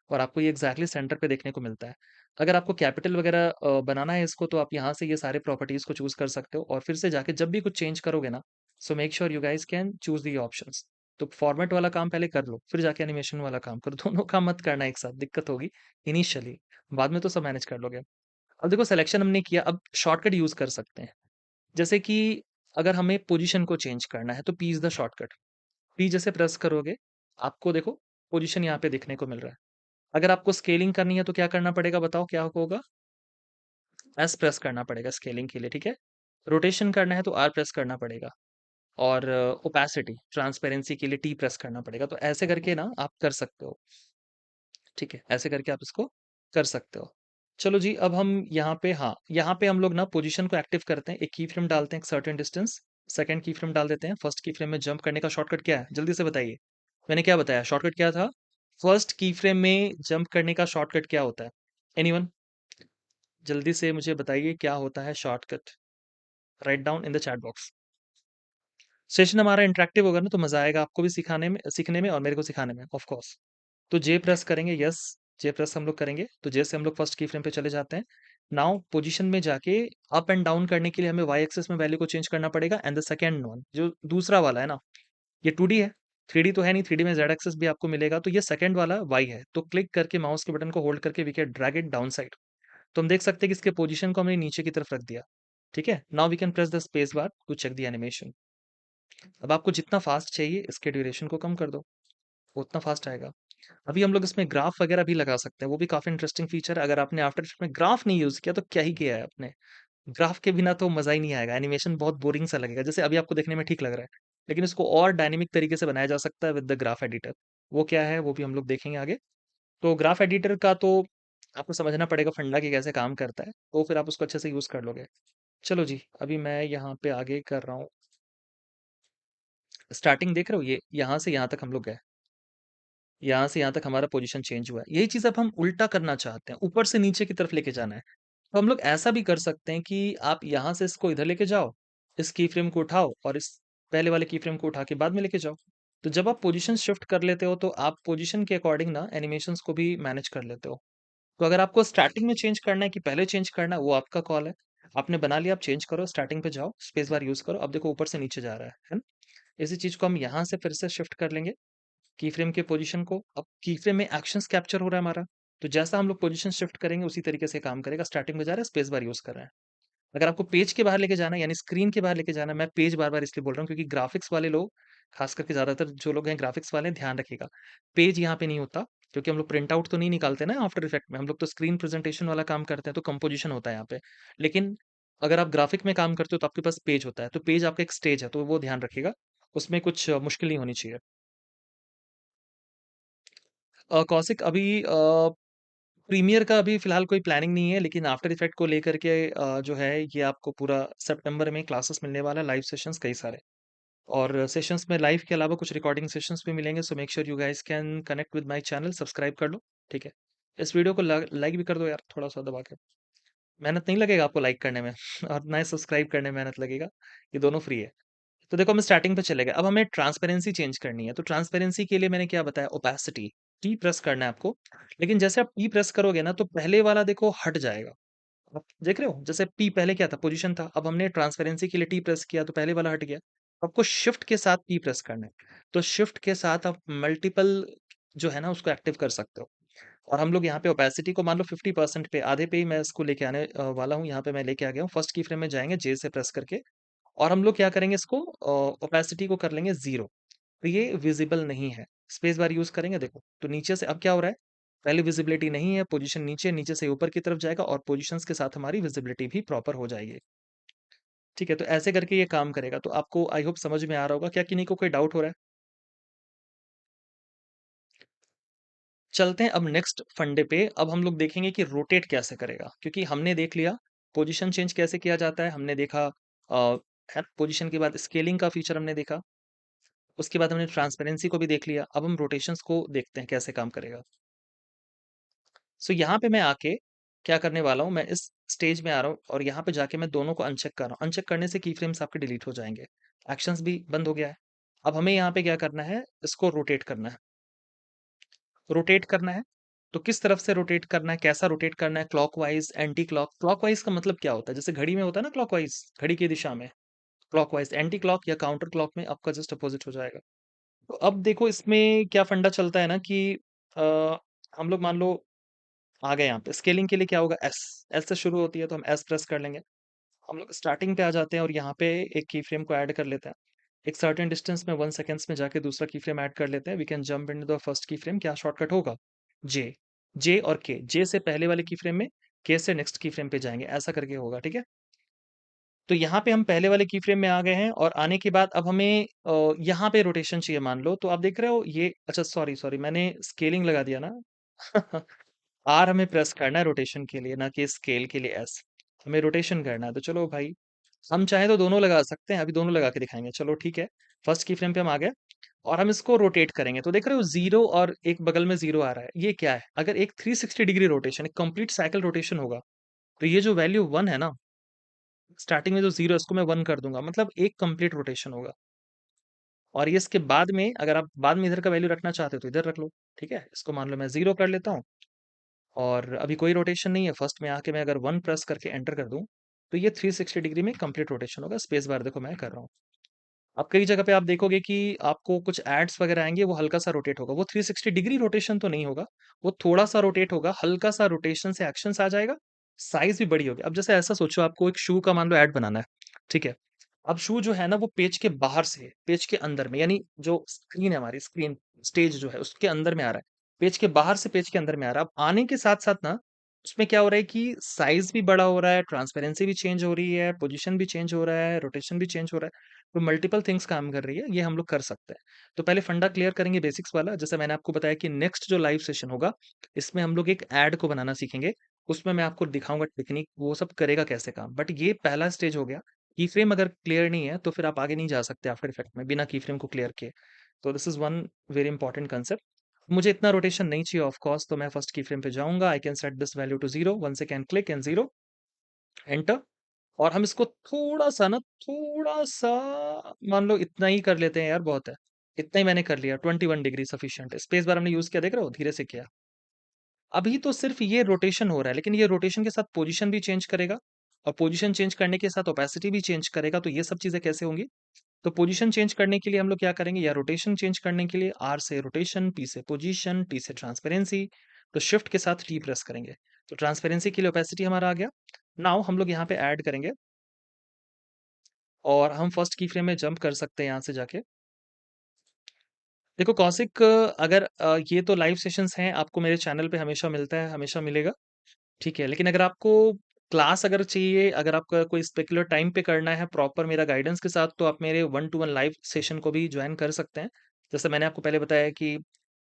और आपको ये एग्जैक्टली सेंटर पे देखने को मिलता है। अगर आपको कैपिटल वगैरह बनाना है इसको, तो आप यहाँ से ये सारे प्रॉपर्टीज को चूज कर सकते हो और फिर से जाके जब भी कुछ चेंज करोगे ना, सो make sure you guys can choose the options. तो फॉर्मेट वाला काम पहले कर लो, फिर जाके एनिमेशन वाला काम करो। दोनों काम मत करना एक साथ, दिक्कत होगी इनिशियली, बाद में तो सब मैनेज कर लोगे। अब देखो सिलेक्शन हमने किया, अब शॉर्टकट यूज कर सकते हैं। जैसे कि अगर हमें पोजीशन को चेंज करना है तो P is the shortcut. P जैसे प्रेस करोगे, आपको देखो पोजीशन यहाँ पे देखने को मिल रहा है। अगर आपको स्केलिंग करनी है तो क्या करना पड़ेगा, बताओ क्या होगा? एस प्रेस करना पड़ेगा स्केलिंग के लिए, ठीक है? रोटेशन करना है तो आर प्रेस करना पड़ेगा। और ओपेसिटी, ट्रांसपेरेंसी के लिए टी प्रेस करना पड़ेगा। तो ऐसे करके ना आप कर सकते हो, ठीक है? ऐसे करके आप इसको कर सकते हो। चलो जी, अब हम यहाँ पे, हाँ, यहाँ पे हम लोग ना पोजीशन को एक्टिव करते हैं। एक की फ्रेम डालते हैं, एक certain distance, second key frame डाल देते हैं। फर्स्ट की फ्रेम में जंप करने का शॉर्टकट क्या है? जल्दी से बताइए। मैंने क्या बताया? शॉर्टकट क्या था? फर्स्ट की फ्रेम में जंप करने का शॉर्टकट क्या होता है? एनीवन? जल्दी से मुझे बताइए क्या होता है shortcut? Write down in the chat box. Session हमारा इंटरेक्टिव होगा ना, तो मजा आएगा आपको भी सिखाने में, सीखने में, और मेरे को सिखाने में, ऑफ कोर्स। तो जे प्रेस करेंगे, यस। जे प्रेस हम लोग करेंगे तो जैसे हम लोग फर्स्ट की फ्रेम पे चले जाते हैं, नाउ पोजीशन में जाके अप एंड डाउन करने के लिए हमें वाई एक्सेस में वैल्यू को चेंज करना पड़ेगा, एंड द सेकंड वन जो दूसरा वाला है ना, ये 2D है, 3D तो है नहीं, 3D में जेड एक्सेस भी आपको मिलेगा, तो ये सेकंड वाला वाई है, तो क्लिक करके माउस के बटन को होल्ड करके we can drag it down side. तो हम देख सकते हैं कि इसके पोजीशन को हमने नीचे की तरफ रख दिया। ठीक है, now we can press the space bar to check the animation. अब आपको जितना फास्ट चाहिए इसके ड्यूरेशन को कम कर दो, उतना फास्ट आएगा। अभी हम लोग इसमें ग्राफ वगैरह भी लगा सकते हैं, वो भी काफी इंटरेस्टिंग फीचर है। अगर आपने आफ्टर इफेक्ट में ग्राफ नहीं यूज किया तो क्या ही किया है आपने। ग्राफ के बिना तो मजा ही नहीं आएगा, एनिमेशन बहुत बोरिंग सा लगेगा। जैसे अभी आपको देखने में ठीक लग रहा है, लेकिन इसको और डायनेमिक तरीके से बनाया जा सकता है विद द ग्राफ एडिटर। वो क्या है वो भी हम लोग देखेंगे आगे। तो ग्राफ एडिटर का तो आपको समझना पड़ेगा फंडा कि कैसे काम करता है, तो फिर आप उसको अच्छे से यूज कर लोगे। चलो जी, अभी मैं यहाँ पे आगे कर रहा हूँ। स्टार्टिंग देख रहे हो, ये यहाँ से यहाँ तक हम लोग गए, यहाँ से यहाँ तक हमारा पोजीशन चेंज हुआ है। यही चीज़ अब हम उल्टा करना चाहते हैं, ऊपर से नीचे की तरफ लेके जाना है। तो हम लोग ऐसा भी कर सकते हैं कि आप यहाँ से इसको इधर लेके जाओ, इस की फ्रेम को उठाओ और इस पहले वाले की फ्रेम को उठा के बाद में लेके जाओ। तो जब आप पोजीशन शिफ्ट कर लेते हो तो आप पोजीशन के अकॉर्डिंग ना एनिमेशंस को भी मैनेज कर लेते हो। तो अगर आपको स्टार्टिंग में चेंज करना है कि पहले चेंज करना है, वो आपका कॉल है। आपने बना लिया, आप चेंज करो, स्टार्टिंग पे जाओ, स्पेस बार यूज करो। अब देखो ऊपर से नीचे जा रहा है ना। इसी चीज को हम यहाँ से फिर से शिफ्ट कर लेंगे की फ्रेम के पोजीशन को। अब की फ्रेम में एक्शंस कैप्चर हो रहा है हमारा, तो जैसा हम लोग पोजीशन शिफ्ट करेंगे उसी तरीके से काम करेगा। स्टार्टिंग में जा रहा है, स्पेस बार यूज कर रहे हैं। अगर आपको पेज के बाहर लेके जाना है यानी स्क्रीन के बाहर लेके जाना है, मैं पेज बार बार इसलिए बोल रहा हूँ क्योंकि ग्राफिक्स वाले लोग, खास करके ज्यादातर जो लोग हैं ग्राफिक्स वाले, ध्यान रखिएगा पेज यहाँ पे नहीं होता। क्योंकि हम लोग प्रिंट आउट तो नहीं निकालते ना आफ्टर इफेक्ट में, हम लोग तो स्क्रीन प्रेजेंटेशन वाला काम करते हैं, तो कंपोजिशन होता है यहाँ पे। लेकिन अगर आप ग्राफिक में काम करते हो तो आपके पास पेज होता है, तो पेज आपका एक स्टेज है, तो वो ध्यान रखिएगा, उसमें कुछ मुश्किल नहीं होनी चाहिए। कौशिक अभी प्रीमियर का अभी फिलहाल कोई प्लानिंग नहीं है, लेकिन आफ्टर इफेक्ट को लेकर के जो है ये आपको पूरा सितंबर में क्लासेस मिलने वाला, लाइव सेशंस कई सारे। और सेशंस में लाइव के अलावा कुछ रिकॉर्डिंग सेशंस भी मिलेंगे, सो make sure you guys can connect with my channel, subscribe कर लो। ठीक है, इस वीडियो को लाइक भी कर दो यार, थोड़ा सा दबा के। मेहनत नहीं लगेगा आपको लाइक करने में और ना ही सब्सक्राइब करने में मेहनत लगेगा, ये दोनों फ्री है। तो देखो हम स्टार्टिंग पे चले गए, अब हमें ट्रांसपेरेंसी चेंज करनी है। तो ट्रांसपेरेंसी के लिए मैंने क्या बताया, ओपेसिटी, टी प्रेस करना है आपको। लेकिन जैसे आप टी प्रेस करोगे ना तो पहले वाला देखो हट जाएगा। आप देख रहे हो, जैसे पी पहले क्या था, पोजीशन था, अब हमने ट्रांसपेरेंसी के लिए टी प्रेस किया तो पहले वाला हट गया। आपको शिफ्ट के साथ टी प्रेस करना है, तो शिफ्ट के साथ आप मल्टीपल जो है ना उसको एक्टिव कर सकते हो। और हम लोग यहाँ पे ओपेसिटी को मान लो 50% पे, आधे पे ही मैं इसको लेके आने वाला हूँ। यहाँ पे मैं लेके आ गया हूँ, फर्स्ट की फ्रेम में जाएंगे जे से प्रेस करके, और हम लोग क्या करेंगे, इसको ओपेसिटी को कर लेंगे 0। तो ये विजिबल नहीं है, स्पेस बार यूज करेंगे देखो, तो नीचे से अब क्या हो रहा है, पहले विजिबिलिटी नहीं है, पोजीशन नीचे, नीचे से ऊपर की तरफ जाएगा और पोजीशंस के साथ हमारी विजिबिलिटी भी प्रॉपर हो जाएगी। ठीक है, तो ऐसे करके ये काम करेगा। तो आपको आई होप समझ में आ रहा होगा, क्या किन्हीं को कोई डाउट हो रहा है। चलते हैं अब नेक्स्ट फंडे पे। अब हम लोग देखेंगे कि रोटेट कैसे करेगा, क्योंकि हमने देख लिया पोजीशन चेंज कैसे किया जाता है, हमने देखा पोजीशन के बाद स्केलिंग का फीचर हमने देखा, उसके बाद हमने ट्रांसपेरेंसी को भी देख लिया। अब हम रोटेशंस को देखते हैं कैसे काम करेगा। सो यहाँ पे मैं आके क्या करने वाला हूँ, मैं इस स्टेज में आ रहा हूँ और यहाँ पे जाके मैं दोनों को अनचेक कर रहा हूँ। अनचेक करने से की फ्रेम्स आपके डिलीट हो जाएंगे, एक्शंस भी बंद हो गया है। अब हमें यहाँ पे क्या करना है, इसको रोटेट करना है। रोटेट करना है तो किस तरफ से रोटेट करना है, कैसा रोटेट करना है, क्लॉकवाइज, एंटी क्लॉक। क्लॉकवाइज का मतलब क्या होता है, जैसे घड़ी में होता है ना क्लॉकवाइज, घड़ी की दिशा में। क्लॉकवाइज, एंटी क्लॉक या काउंटर क्लॉक में आपका जस्ट अपोजिट हो जाएगा। तो अब देखो इसमें क्या फंडा चलता है ना कि आ, हम लोग मान लो आ गए यहाँ पे, स्केलिंग के लिए क्या होगा, एस, एस से शुरू होती है तो हम एस प्रेस कर लेंगे। हम लोग स्टार्टिंग पे आ जाते हैं और यहाँ पे एक की फ्रेम को ऐड कर लेते हैं। एक सर्टेन डिस्टेंस में 1 सेकेंड्स में जाके दूसरा की फ्रेम ऐड कर लेते हैं। We can jump in the first key frame, क्या शॉर्टकट होगा, जे। जे और के, जे से पहले वाले की फ्रेम में, के से नेक्स्ट की फ्रेम पे जाएंगे, ऐसा करके होगा। ठीक है, तो यहाँ पे हम पहले वाले की फ्रेम में आ गए हैं और आने के बाद अब हमें यहाँ पे रोटेशन चाहिए मान लो। तो आप देख रहे हो ये, अच्छा सॉरी सॉरी मैंने स्केलिंग लगा दिया ना आर हमें प्रेस करना है रोटेशन के लिए, ना कि स्केल के लिए एस। हमें रोटेशन करना है, तो चलो भाई हम चाहे तो दोनों लगा सकते हैं, अभी दोनों लगा के दिखाएंगे। चलो ठीक है, फर्स्ट की फ्रेम पे हम आ गए और हम इसको रोटेट करेंगे। तो देख रहे हो जीरो और एक बगल में जीरो आ रहा है, ये क्या है, अगर एक 360 डिग्री रोटेशन, एक कंप्लीट साइकिल रोटेशन होगा, तो ये जो वैल्यू 1 है ना, स्टार्टिंग में जो जीरो है उसको मैं 1 कर दूंगा, मतलब एक कंप्लीट रोटेशन होगा। और ये इसके बाद में अगर आप बाद में इधर का वैल्यू रखना चाहते हो तो इधर रख लो। ठीक है, इसको मान लो मैं 0 कर लेता हूँ और अभी कोई रोटेशन नहीं है। फर्स्ट में आके मैं अगर 1 प्रेस करके एंटर कर दूँ, तो ये 360 डिग्री में कंप्लीट रोटेशन होगा। स्पेस बार देखो मैं कर रहा हूँ। अब कई जगह पे आप देखोगे कि आपको कुछ एड्स वगैरह आएँगे, वो हल्का-सा रोटेट होगा। वो 360 डिग्री रोटेशन तो नहीं होगा, वो थोड़ा-सा रोटेट होगा, हल्का-सा रोटेशन से एक्शंस आ जाएगा, साइज़ भी बड़ी होगी। अब जैसे ऐसा सोचो आपको एक शू का मान लो ऐड बनाना है, ठीक है? अब शू जो है ना वो पेज के बाहर से, पेज के अंदर में यानी जो स्क्रीन है हमारी स्क्रीन, स्टेज जो है उसके अंदर में आ रहा है। पेज के बाहर से पेज के अंदर में आ रहा है। अब आने के साथ-साथ ना उसमें क्या हो रहा है कि साइज़ भी बड़ा हो रहा है, ट्रांसपेरेंसी भी चेंज हो रही है, पोजीशन भी चेंज हो रहा है, रोटेशन भी चेंज हो रहा है। तो मल्टीपल थिंग्स काम कर रही है, ये हम लोग कर सकते हैं। तो पहले फंडा क्लियर करेंगे बेसिक्स वाला, जैसे मैंने आपको बताया कि नेक्स्ट जो लाइव सेशन होगा, इसमें हम लोग एक ऐड को बनाना सीखेंगे। उसमें मैं आपको दिखाऊँगा टेक्निक, वो सब करेगा कैसे काम। बट ये पहला स्टेज हो गया। कीफ्रेम अगर क्लियर नहीं है, तो फिर आप आगे नहीं जा सकते आफ्टर इफेक्ट में, बिना कीफ्रेम को क्लियर किए। तो this is one very important concept. मुझे इतना रोटेशन नहीं चाहिए ऑफ कोर्स, तो मैं फर्स्ट कीफ्रेम पे जाऊँगा। I can set this value to 0, once I can click and 0, enter. और हम इसको थोड़ा-सा ना, थोड़ा-सा मान लो इतना ही कर लेते हैं यार, बहुत है। इतना ही मैंने कर लिया, 21 डिग्री सफिशिएंट है। स्पेस बार हमने यूज़ किया, देख रहे हो? धीरे से किया। अभी तो सिर्फ़ ये रोटेशन हो रहा है, लेकिन ये रोटेशन के साथ पोज़ीशन भी चेंज करेगा और पोज़ीशन चेंज करने के साथ ओपेसिटी भी चेंज करेगा, तो ये सब चीज़ें कैसे होंगी? तो पोज़ीशन चेंज करने के लिए हम लोग क्या करेंगे, या रोटेशन चेंज करने के लिए आर से रोटेशन, पी से पोज़ीशन, टी से ट्रांसपेरेंसी, तो शिफ्ट के साथ टी प्रेस करेंगे। तो ट्रांसपेरेंसी के लिए ओपेसिटी हमारा आ गया। नाउ हम लोग यहाँ पे ऐड करेंगे और हम फर्स्ट की फ्रेम में जंप कर सकते हैं यहाँ से जाके। देखो कौशिक, अगर ये तो लाइव सेशंस हैं, आपको मेरे चैनल पे हमेशा मिलता है, हमेशा मिलेगा, ठीक है। लेकिन अगर आपको क्लास अगर चाहिए, अगर आपका कोई स्पेकुलर टाइम पे करना है प्रॉपर मेरा गाइडेंस के साथ, तो आप मेरे 1 टू 1 लाइव सेशन को भी जॉइन कर सकते हैं। जैसे मैंने आपको पहले बताया कि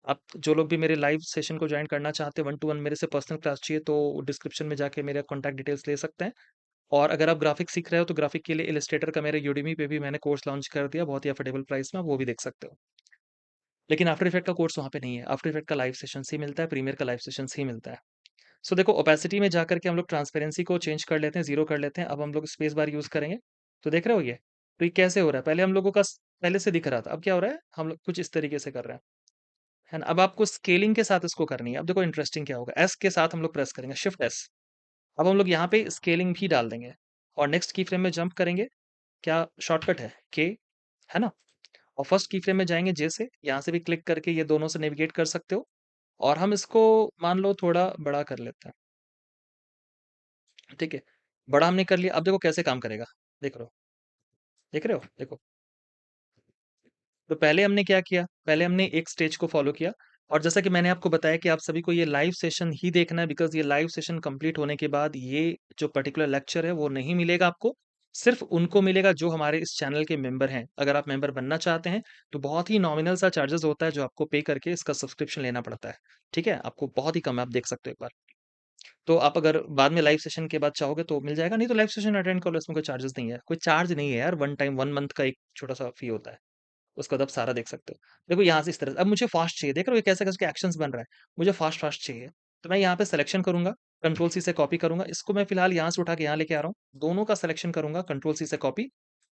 आप जो लोग भी मेरे लाइव सेशन को जॉइन करना चाहते हैं, 1 टू 1 मेरे से पर्सनल क्लास चाहिए, तो डिस्क्रिप्शन में जाके मेरा कॉन्टैक्ट डिटेल्स ले सकते हैं। और अगर आप ग्राफ़िक्स सीख रहे हो, तो ग्राफ़िक के लिए इलस्ट्रेटर का मेरे यूडेमी पे भी मैंने कोर्स लॉन्च कर दिया, बहुत ही अफोर्डेबल प्राइस में, आप वो भी देख सकते हो। लेकिन आफ्टर इफेक्ट का कोर्स वहाँ पे नहीं है, आफ्टर इफेक्ट का लाइव सेशंस ही मिलता है, प्रीमियर का लाइव सेशंस ही मिलता है। सो देखो ओपेसिटी में जाकर के हम लोग ट्रांसपेरेंसी को चेंज कर लेते हैं, 0 कर लेते हैं, अब हम लोग स्पेस बार यूज़ करेंगे। तो देख रहे हो ये? तो ये कैसे हो रहा है? पहले हम लोगों का पहले से दिख रहा था, अब क्या हो रहा है? हम लोग कुछ इस तरीके से कर रहे हैं, है ना? अब आपको स्केलिंग के साथ इसको करनी है। अब देखो इंटरेस्टिंग क्या होगा, एस के साथ हम लोग प्रेस करेंगे, शिफ्ट एस। अब हम लोग यहाँ पे स्केलिंग भी डाल देंगे और नेक्स्ट की फ्रेम में जंप करेंगे। क्या शॉर्टकट है? के, है ना? और फर्स्ट की फ्रेम में जाएँगे जे से, यहाँ से भी क्लिक करके ये दोनों से नेविगेट कर सकते हो और हम इसको मान लो थोड़ा बड़ा कर लेते हैं, ठीक है? बड़ा हमने कर लिया, अब देखो कैसे काम करेगा, देख रहे हो? देखो, तो पहले हमने क्या किया, पहले हमने एक स्टेज को फ़ॉलो किया और जैसा कि मैंने आपको बताया कि आप सभी को ये लाइव सेशन ही देखना है, बिकॉज़ ये लाइव सेशन कंप्लीट होने के बाद ये जो पर्टिकुलर लेक्चर है, वो नहीं मिलेगा आपको, सिर्फ़ उनको मिलेगा जो हमारे इस चैनल के मेंबर हैं। अगर आप मेंबर बनना चाहते हैं, तो बहुत ही नॉमिनल सा चार्जेज़ होता है, जो आपको पे करके इसका सब्सक्रिप्शन लेना पड़ता है, ठीक है? आपको बहुत ही कम है, आप देख सकते हो एक बार। तो आप अगर बाद में लाइव सेशन के बाद चाहोगे तो मिल जाएगा, नहीं तो लाइव सेशन अटेंड कर लो, इसमें कोई चार्जेज़ नहीं है। कोई चार्ज नहीं है यार, वन टाइम 1 मंथ का एक छोटा-सा फ़ी होता है। उसके बाद आप सारा देख सकते हो। देखो यहाँ से इस तरह से अब मुझे फ़ास्ट चाहिए, देख रहे हो ये कैसे-कैसे एक्शंस बन रहा है। मुझे फ़ास्ट-फ़ास्ट चाहिए, तो मैं यहाँ पे सिलेक्शन करूँगा, कंट्रोल सी से कॉपी करूँगा। इसको मैं फ़िलहाल यहाँ से उठा के यहाँ लेके आ रहा हूँ। दोनों का सिलेक्शन करूँगा, कंट्रोल सी से कॉपी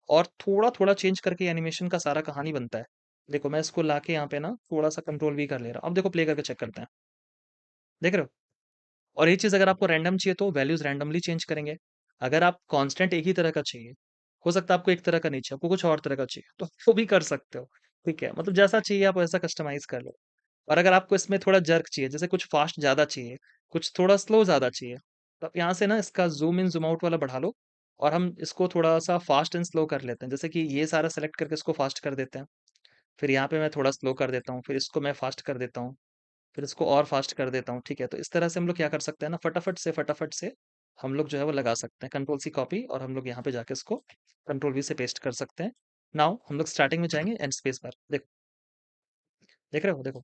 और थोड़ा-थोड़ा चेंज करके एनिमेशन का सारा कहानी बनता है। देखो मैं इसको लाके यहाँ पे ना थोड़ा-सा कंट्रोल वी कर ले रहा हूँ। अब देखो प्ले करके चेक करते हैं। देख रहे हो? और ये चीज़ अगर आपको रैंडम चाहिए तो वैल्यूज़ रैंडमली चेंज करेंगे। अगर आप कांस्टेंट एक ही तरह का चाहिए, हो सकता है आपको एक तरह का नहीं चाहिए, आपको कुछ और तरह का चाहिए, तो वो भी कर सकते हो। ठीक है? मतलब जैसा चाहिए आप वैसा कस्टमाइज़ कर लो। और अगर आपको इसमें थोड़ा जर्क चाहिए, जैसे कुछ फ़ास्ट ज़्यादा चाहिए, कुछ थोड़ा स्लो ज़्यादा चाहिए, तो आप यहाँ से ना इसका ज़ूम इन, ज़ूम आउट वाला बढ़ा लो और हम इसको थोड़ा-सा फ़ास्ट एंड स्लो कर लेते हैं। जैसे कि ये सारा सेलेक्ट करके इसको फ़ास्ट कर देते हैं। फिर यहाँ पे मैं थोड़ा स्लो कर देता हूँ, फिर इसको मैं फ़ास्ट कर देता हूँ। फिर इसको और फ़ास्ट कर देता हूँ, ठीक है? तो इस तरह से हम लोग क्या कर सकते हैं ना, फटाफट से हम लोग जो है वो लगा सकते हैं। कंट्रोल सी कॉपी और हम लोग यहाँ पे जाके इसको कंट्रोल वी से पेस्ट कर सकते हैं। नाउ हम लोग स्टार्टिंग में जाएँगे एंड स्पेस बार। देखो, देख रहे हो? देखो।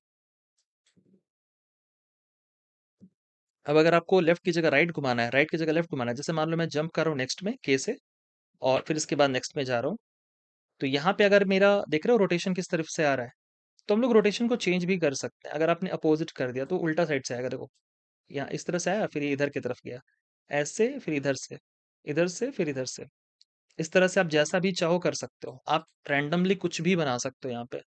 अब अगर आपको लेफ्ट की जगह राइट घुमाना है, राइट की जगह लेफ्ट घुमाना है, जैसे मान लो मैं जंप कर रहा हूँ नेक्स्ट में के से और फिर इसके बाद नेक्स्ट में जा रहा हूँ। तो यहाँ पे अगर मेरा देख रहे हो रोटेशन किस तरफ से आ रहा है, तो हम लोग रोटेशन को चेंज भी कर सकते हैं। अगर आपने अपोज़िट कर दिया तो उल्टा साइड से आएगा देखो। यहाँ इस तरह से आया फिर ये इधर की तरफ गया। ऐसे फिर इधर से फिर इधर से। इस तरह से आप जैसा भी चाहो कर सकते हो। आप रैंडमली कुछ भी बना सकते हो यहाँ पे।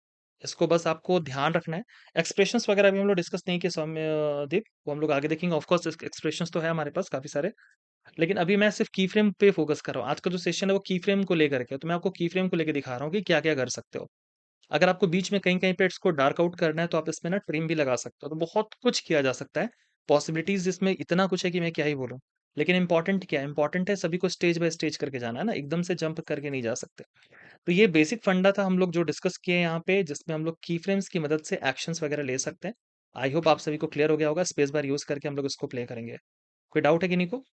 इसको बस आपको ध्यान रखना है। एक्सप्रेशंस वगैरह भी हम लोग डिस्कस नहीं किए सौम्य दीप, वो हम लोग आगे देखेंगे। ऑफ कोर्स एक्सप्रेशंस तो है हमारे पास काफ़ी सारे, लेकिन अभी मैं सिर्फ की फ्रेम पे फोकस कर रहा हूँ। आज का जो सेशन है वो की फ्रेम को लेकर के है, तो मैं आपको की फ्रेम को लेके दिखा रहा हूँ कि क्या-क्या कर सकते हो। अगर आपको बीच में कहीं-कहीं पे इसको डार्क आउट करना है, तो आप इसमें ना ट्रिम भी लगा सकते हो। तो बहुत कुछ किया जा सकता है। पॉसिबिलिटीज़ इसमें इतना कुछ है कि मैं क्या ही बोलूँ। लेकिन इम्पोर्टेंट क्या है? इम्पोर्टेंट है सभी को स्टेज बाय स्टेज करके जाना है ना, एकदम से जंप करके नहीं जा सकते। तो ये बेसिक फंडा था हम लोग जो डिस्कस किए यहाँ पे, जिसमें हम लोग की फ्रेम्स की मदद से एक्शंस वगैरह ले सकते हैं। आई होप आप सभी को क्लियर हो गया होगा। स्पेस बार यूज़ करके हम लोग इसको प्ले करेंगे। कोई डाउट है किन्हीं को?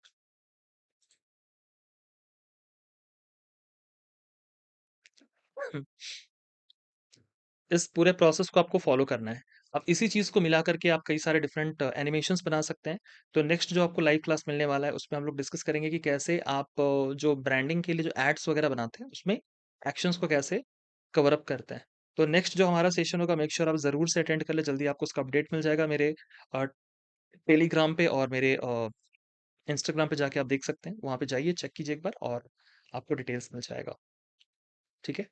इस पूरे प्रोसेस को आपको फॉलो करना है। अब इसी चीज़ को मिला करके आप कई सारे डिफरेंट एनिमेशंस बना सकते हैं। तो नेक्स्ट जो आपको लाइव क्लास मिलने वाला है, उसमें हम लोग डिस्कस करेंगे कि कैसे आप जो ब्रांडिंग के लिए जो एड्स वगैरह बनाते हैं, उसमें एक्शंस को कैसे कवर अप करते हैं। तो नेक्स्ट जो हमारा सेशन होगा, मेक श्योर आप ज़रूर से अटेंड कर लें। जल्दी आपको उसका अपडेट मिल जाएगा मेरे अ, टेलीग्राम पे और मेरे इंस्टाग्राम पे जाके आप देख सकते हैं। वहाँ पे जाइए, चेक कीजिए एक बार और आपको डिटेल्स मिल जाएगा। ठीक है?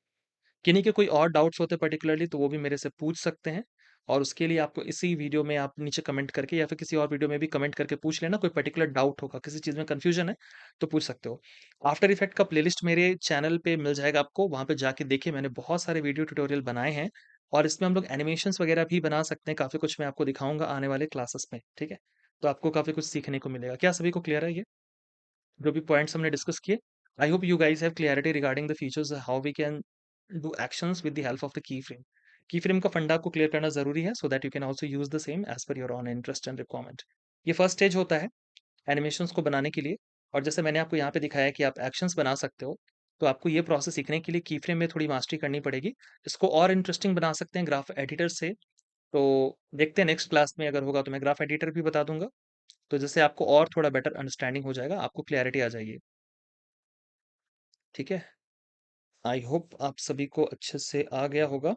किन्हीं के कोई और डाउट्स होते पर्टिकुलरली तो वो भी मेरे से पूछ सकते हैं, और उसके लिए आपको इसी वीडियो में आप नीचे कमेंट करके या फिर किसी और वीडियो में भी कमेंट करके पूछ लेना। कोई पर्टिकुलर डाउट होगा, किसी चीज़ में कन्फ्यूजन है तो पूछ सकते हो। आफ्टर इफेक्ट का प्लेलिस्ट मेरे चैनल पे मिल जाएगा आपको, वहाँ पे जाके देखिए, मैंने बहुत सारे वीडियो ट्यूटोरियल बनाए हैं और इसमें हम लोग एनिमेशंस वगैरह भी बना सकते हैं। काफ़ी कुछ मैं आपको दिखाऊंगा आने वाले क्लासेस में, ठीक है? तो आपको काफ़ी कुछ सीखने को मिलेगा। क्या सभी को क्लियर है ये जो भी पॉइंट्स हमने डिस्कस किए? I hope you guys have clarity regarding the features how we can do actions with the help of the key frame. Key frame का फंडा को क्लियर करना जरूरी है, so that you can also use the same as per your own interest and requirement. ये first stage होता है animations को बनाने के लिए, और जैसे मैंने आपको यहाँ पे दिखाया कि आप एक्शंस बना सकते हो, तो आपको ये प्रोसेस सीखने के लिए की फ्रेम में थोड़ी मास्टरी करनी पड़ेगी। इसको और इंटरेस्टिंग बना सकते हैं ग्राफ एडिटर से। तो देखते हैं नेक्स्ट क्लास में अगर होगा तो मैं ग्राफ एडिटर भी बता दूंगा, तो जिससे आपको और थोड़ा बेटर अंडरस्टैंडिंग हो जाएगा, आपको क्लैरिटी आ जाएगी। ठीक है? आई होप आप सभी को अच्छे से आ गया होगा।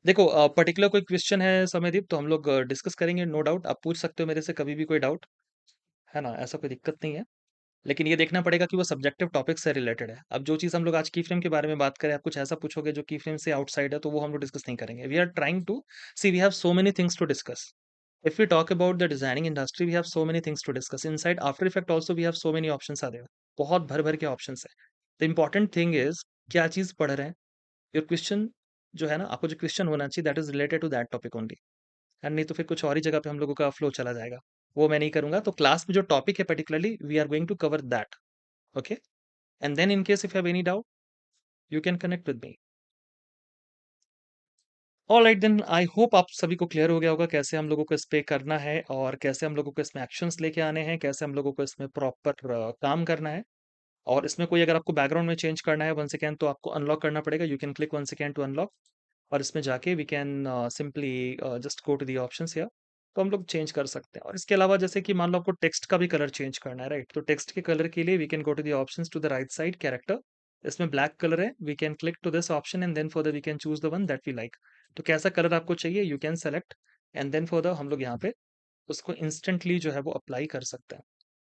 देखो पर्टिकुलर कोई क्वेश्चन है समयदीप तो हम लोग डिस्कस करेंगे, नो डाउट आप पूछ सकते हो मेरे से कभी भी कोई डाउट, है ना? ऐसा कोई दिक्कत नहीं है। लेकिन ये देखना पड़ेगा कि वो सब्जेक्टिव टॉपिक से रिलेटेड है। अब जो चीज़ हम लोग आज की फ्रेम के बारे में बात करें, आप कुछ ऐसा पूछोगे जो की फ्रेम से आउटसाइड है, तो वो हम लोग डिस्कस नहीं करेंगे। We are trying to see we have so many things to discuss. If we talk about the designing industry, we have so many things to discuss. Inside After Effects also we have so many options are there. बहुत भर-भर के options हैं। The important thing is क्या चीज़ पढ़ रहे हैं? Your question जो है ना, आपको जो क्वेश्चन होना चाहिए that is related to that topic only, and नहीं तो फिर कुछ और ही जगह पे हम लोगों का फ्लो चला जाएगा। वो मैं नहीं करूंगा। तो क्लास में जो टॉपिक है particularly we are going to cover that. Okay, and then in case if have any doubt you can connect with me. All right then, I hope आप सभी को क्लियर हो गया होगा कैसे हम लोगों को इस पे करना है और कैसे हम लोगों को इसमें एक्शंस लेके आने हैं, कैसे हम लोगों को इसमें प्रॉपर काम करना है। और इसमें कोई अगर आपको बैकग्राउंड में चेंज करना है वंस अगेन, तो आपको अनलॉक करना पड़ेगा। You can click once again to unlock, और इसमें जाके we can simply just go to the options here. तो हम लोग चेंज कर सकते हैं। और इसके अलावा जैसे कि मान लो आपको टेक्स्ट का भी कलर चेंज करना है, राइट? तो टेक्स्ट के कलर के लिए we can go to the options to the right side, character. इसमें ब्लैक कलर है, we can click to this option and then for the we can choose the one that we like. तो कैसा colour आपको चाहिए you can select, and then for the हम लोग यहाँ पे उसको इंस्टेंटली जो है वो अप्लाई कर सकते हैं।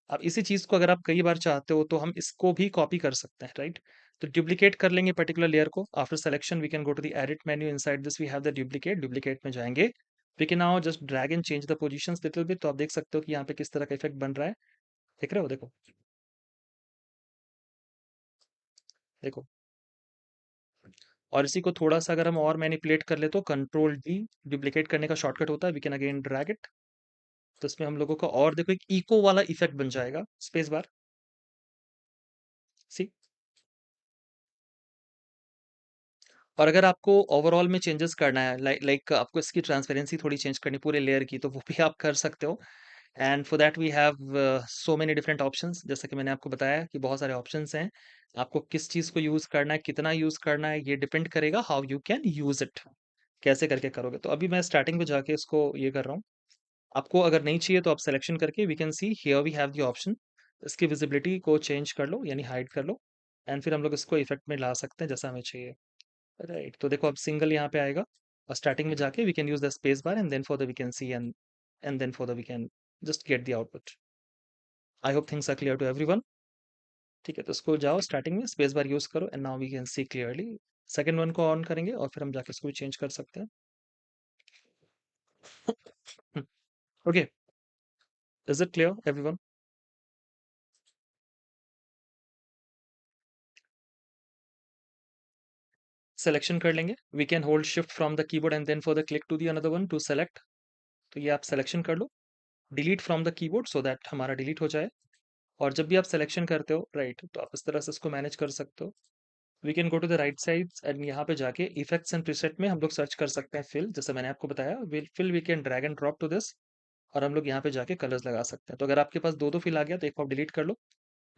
अब इसी चीज़ को अगर आप कई बार चाहते हो तो हम इसको भी कॉपी कर सकते हैं, राइट? तो डुप्लीकेट कर लेंगे पर्टिकुलर लेयर को। After selection we can go to the edit menu, inside this we have the duplicate. Duplicate में जाएंगे, we can now just drag and change the positions little bit. तो आप देख सकते हो कि यहाँ पे किस तरह का इफेक्ट बन रहा है। देख रहे हो? देखो, देखो। और इसी को थोड़ा सा अगर हम और मैनिपुलेट कर ले तो कंट्रोल डी, डुप्लीकेट करने का शॉर्टकट होता है। We can again drag it. तो इसमें हम लोगों का और देखो एक इको वाला इफेक्ट बन जाएगा, स्पेस बार। सी, और अगर आपको ओवरऑल में चेंजेस करना है, लाइक आपको इसकी ट्रांसपेरेंसी थोड़ी चेंज करनी पूरे लेयर की, तो वो भी आप कर सकते हो। And for that we have so many different options. जैसा कि मैंने आपको बताया कि बहुत सारे ऑप्शंस हैं। आपको किस चीज़ को यूज़ करना है, कितना यूज़ करना है, ये डिपेंड करेगा how you can use it, कैसे करके करोगे। तो अभी मैं स्टार्टिंग में जाके इसको ये कर रहा हूँ। आपको अगर नहीं चाहिए तो आप सिलेक्शन करके we can see here we have the option. इसकी विजिबिलिटी को चेंज कर लो, यानी हाइड कर लो, एंड फिर हम लोग इसको इफेक्ट में ला सकते हैं जैसा हमें चाहिए। राइट, तो देखो अब सिंगल यहाँ पे आएगा, और स्टार्टिंग में जाके we can use the space bar and then for the we can see, and then for the we can just get the output. I hope things are clear to everyone. ठीक है, तो इसको जाओ starting में space bar use करो and now we can see clearly. Second one को on करेंगे और फिर हम जाके इसको भी चेंज कर सकते हैं। Okay, is it clear everyone? Selection कर लेंगे, we can hold shift from the keyboard and then for the click to the another one to select. तो ये आप सिलेक्शन कर लो, delete from the keyboard so that हमारा delete हो जाए। और जब भी आप सिलेक्शन करते हो राइट, तो आप इस तरह से इसको मैनेज कर सकते हो। We can go to the right side and यहाँ पे जाके इफेक्ट्स एंड प्रीसेट में हम लोग सर्च कर सकते हैं फिल, जैसे मैंने आपको बताया fill we can drag and drop to this, और हम लोग यहाँ पे जाके कलर्स लगा सकते हैं। तो अगर आपके पास दो दो फिल आ गया तो एक को आप डिलीट कर लो।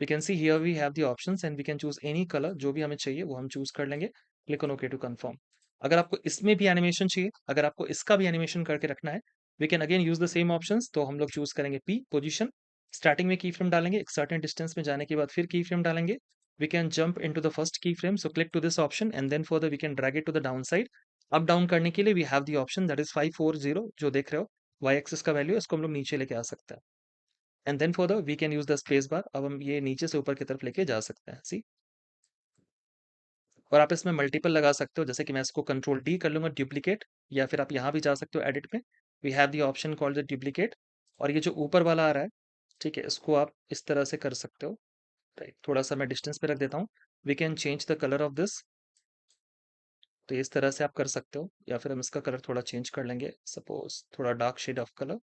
We can see here we have the options and we can choose any colour, जो भी हमें चाहिए वो हम चूज कर लेंगे। Click on okay to confirm. अगर आपको इसमें भी एनिमेशन चाहिए, अगर आपको इसका भी एनिमेशन करके रखना है, we can again use the same options. तो हम लोग चूज करेंगे पी पोजीशन, स्टार्टिंग में की फ्रेम डालेंगे, एक सर्टेन डिस्टेंस में जाने के बाद फिर की फ्रेम डालेंगे। We can jump into the first key frame, so click to this option and then for the we can drag it to the down side. Up down करने के लिए we have the option that is 540, जो देख रहे हो Y axis का value, इसको हम लोग नीचे लेके आ सकते हैं। And then for the we can use the space bar, अब हम ये नीचे से ऊपर की तरफ लेके जा सकते हैं, सी। और आप इसमें मल्टीपल लगा सकते हो, जैसे कि मैं इसको कंट्रोल डी कर लूंगा डुप्लीकेट, या फिर आप यहाँ भी जा सकते हो एडिट में, we have the option called the duplicate. और ये जो ऊपर वाला आ रहा है, ठीक है, इसको आप इस तरह से कर सकते हो। राइट, थोड़ा सा मैं डिस्टेंस पे रख देता हूँ। We can change the colour of this, तो इस तरह से आप कर सकते हो, या फिर हम इसका कलर थोड़ा चेंज कर लेंगे, सपोज थोड़ा डार्क शेड ऑफ कलर।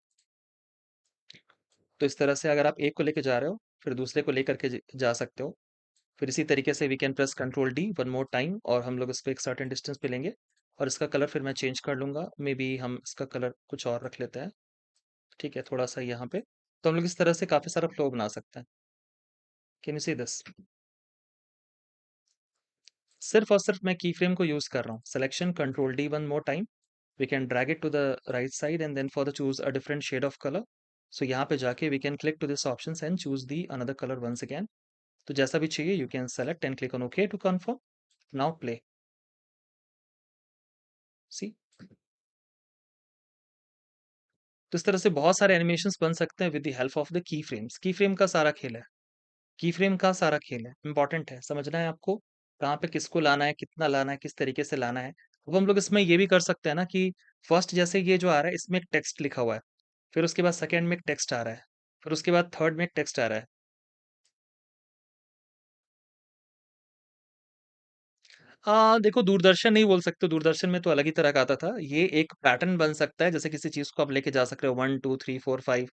तो इस तरह से अगर आप एक को लेके जा रहे हो, फिर दूसरे को लेकर के जा सकते हो। फिर इसी तरीके से we can press control D one more time, और हम लोग इसको एक सर्टेन डिस्टेंस पे लेंगे। और इसका कलर फिर मैं चेंज कर लूंगा, मे बी हम इसका कलर कुछ और रख लेते हैं। ठीक है, थोड़ा सा यहाँ पे। तो हम लोग इस तरह से काफी सारा फ्लो बना सकते हैं। Can you see this? सिर्फ और सिर्फ मैं की फ्रेम को यूज कर रहा हूँ। Selection control D one more time, we can drag it to the right side and then for the choose a different shade of colour. So यहाँ पे जाके we can click to this option and choose the another colour once again. तो जैसा भी चाहिए you can select and click on okay to confirm. Now play, see. तो इस तरह से बहुत सारे एनिमेशंस बन सकते हैं with the help of the key frames. की फ्रेम का सारा खेल है, की फ्रेम का सारा खेल है, इंपॉर्टेंट है, समझना है आपको कहाँ पे किसको लाना है, कितना लाना है, किस तरीके से लाना है। अब हम लोग इसमें ये भी कर सकते हैं ना कि फर्स्ट जैसे ये जो आ रहा है इसमें एक टेक्स्ट लिखा हुआ है, फिर उसके बाद सेकंड में एक टेक्स्ट आ रहा है, फिर उसके बाद थर्ड में एक टेक्स्ट आ रहा है। देखो दूरदर्शन नहीं बोल सकते, दूरदर्शन में तो अलग ही तरह का आता था। ये एक पैटर्न बन सकता है, जैसे किसी चीज को आप लेके जा सकते हो 1 2 3 4 5।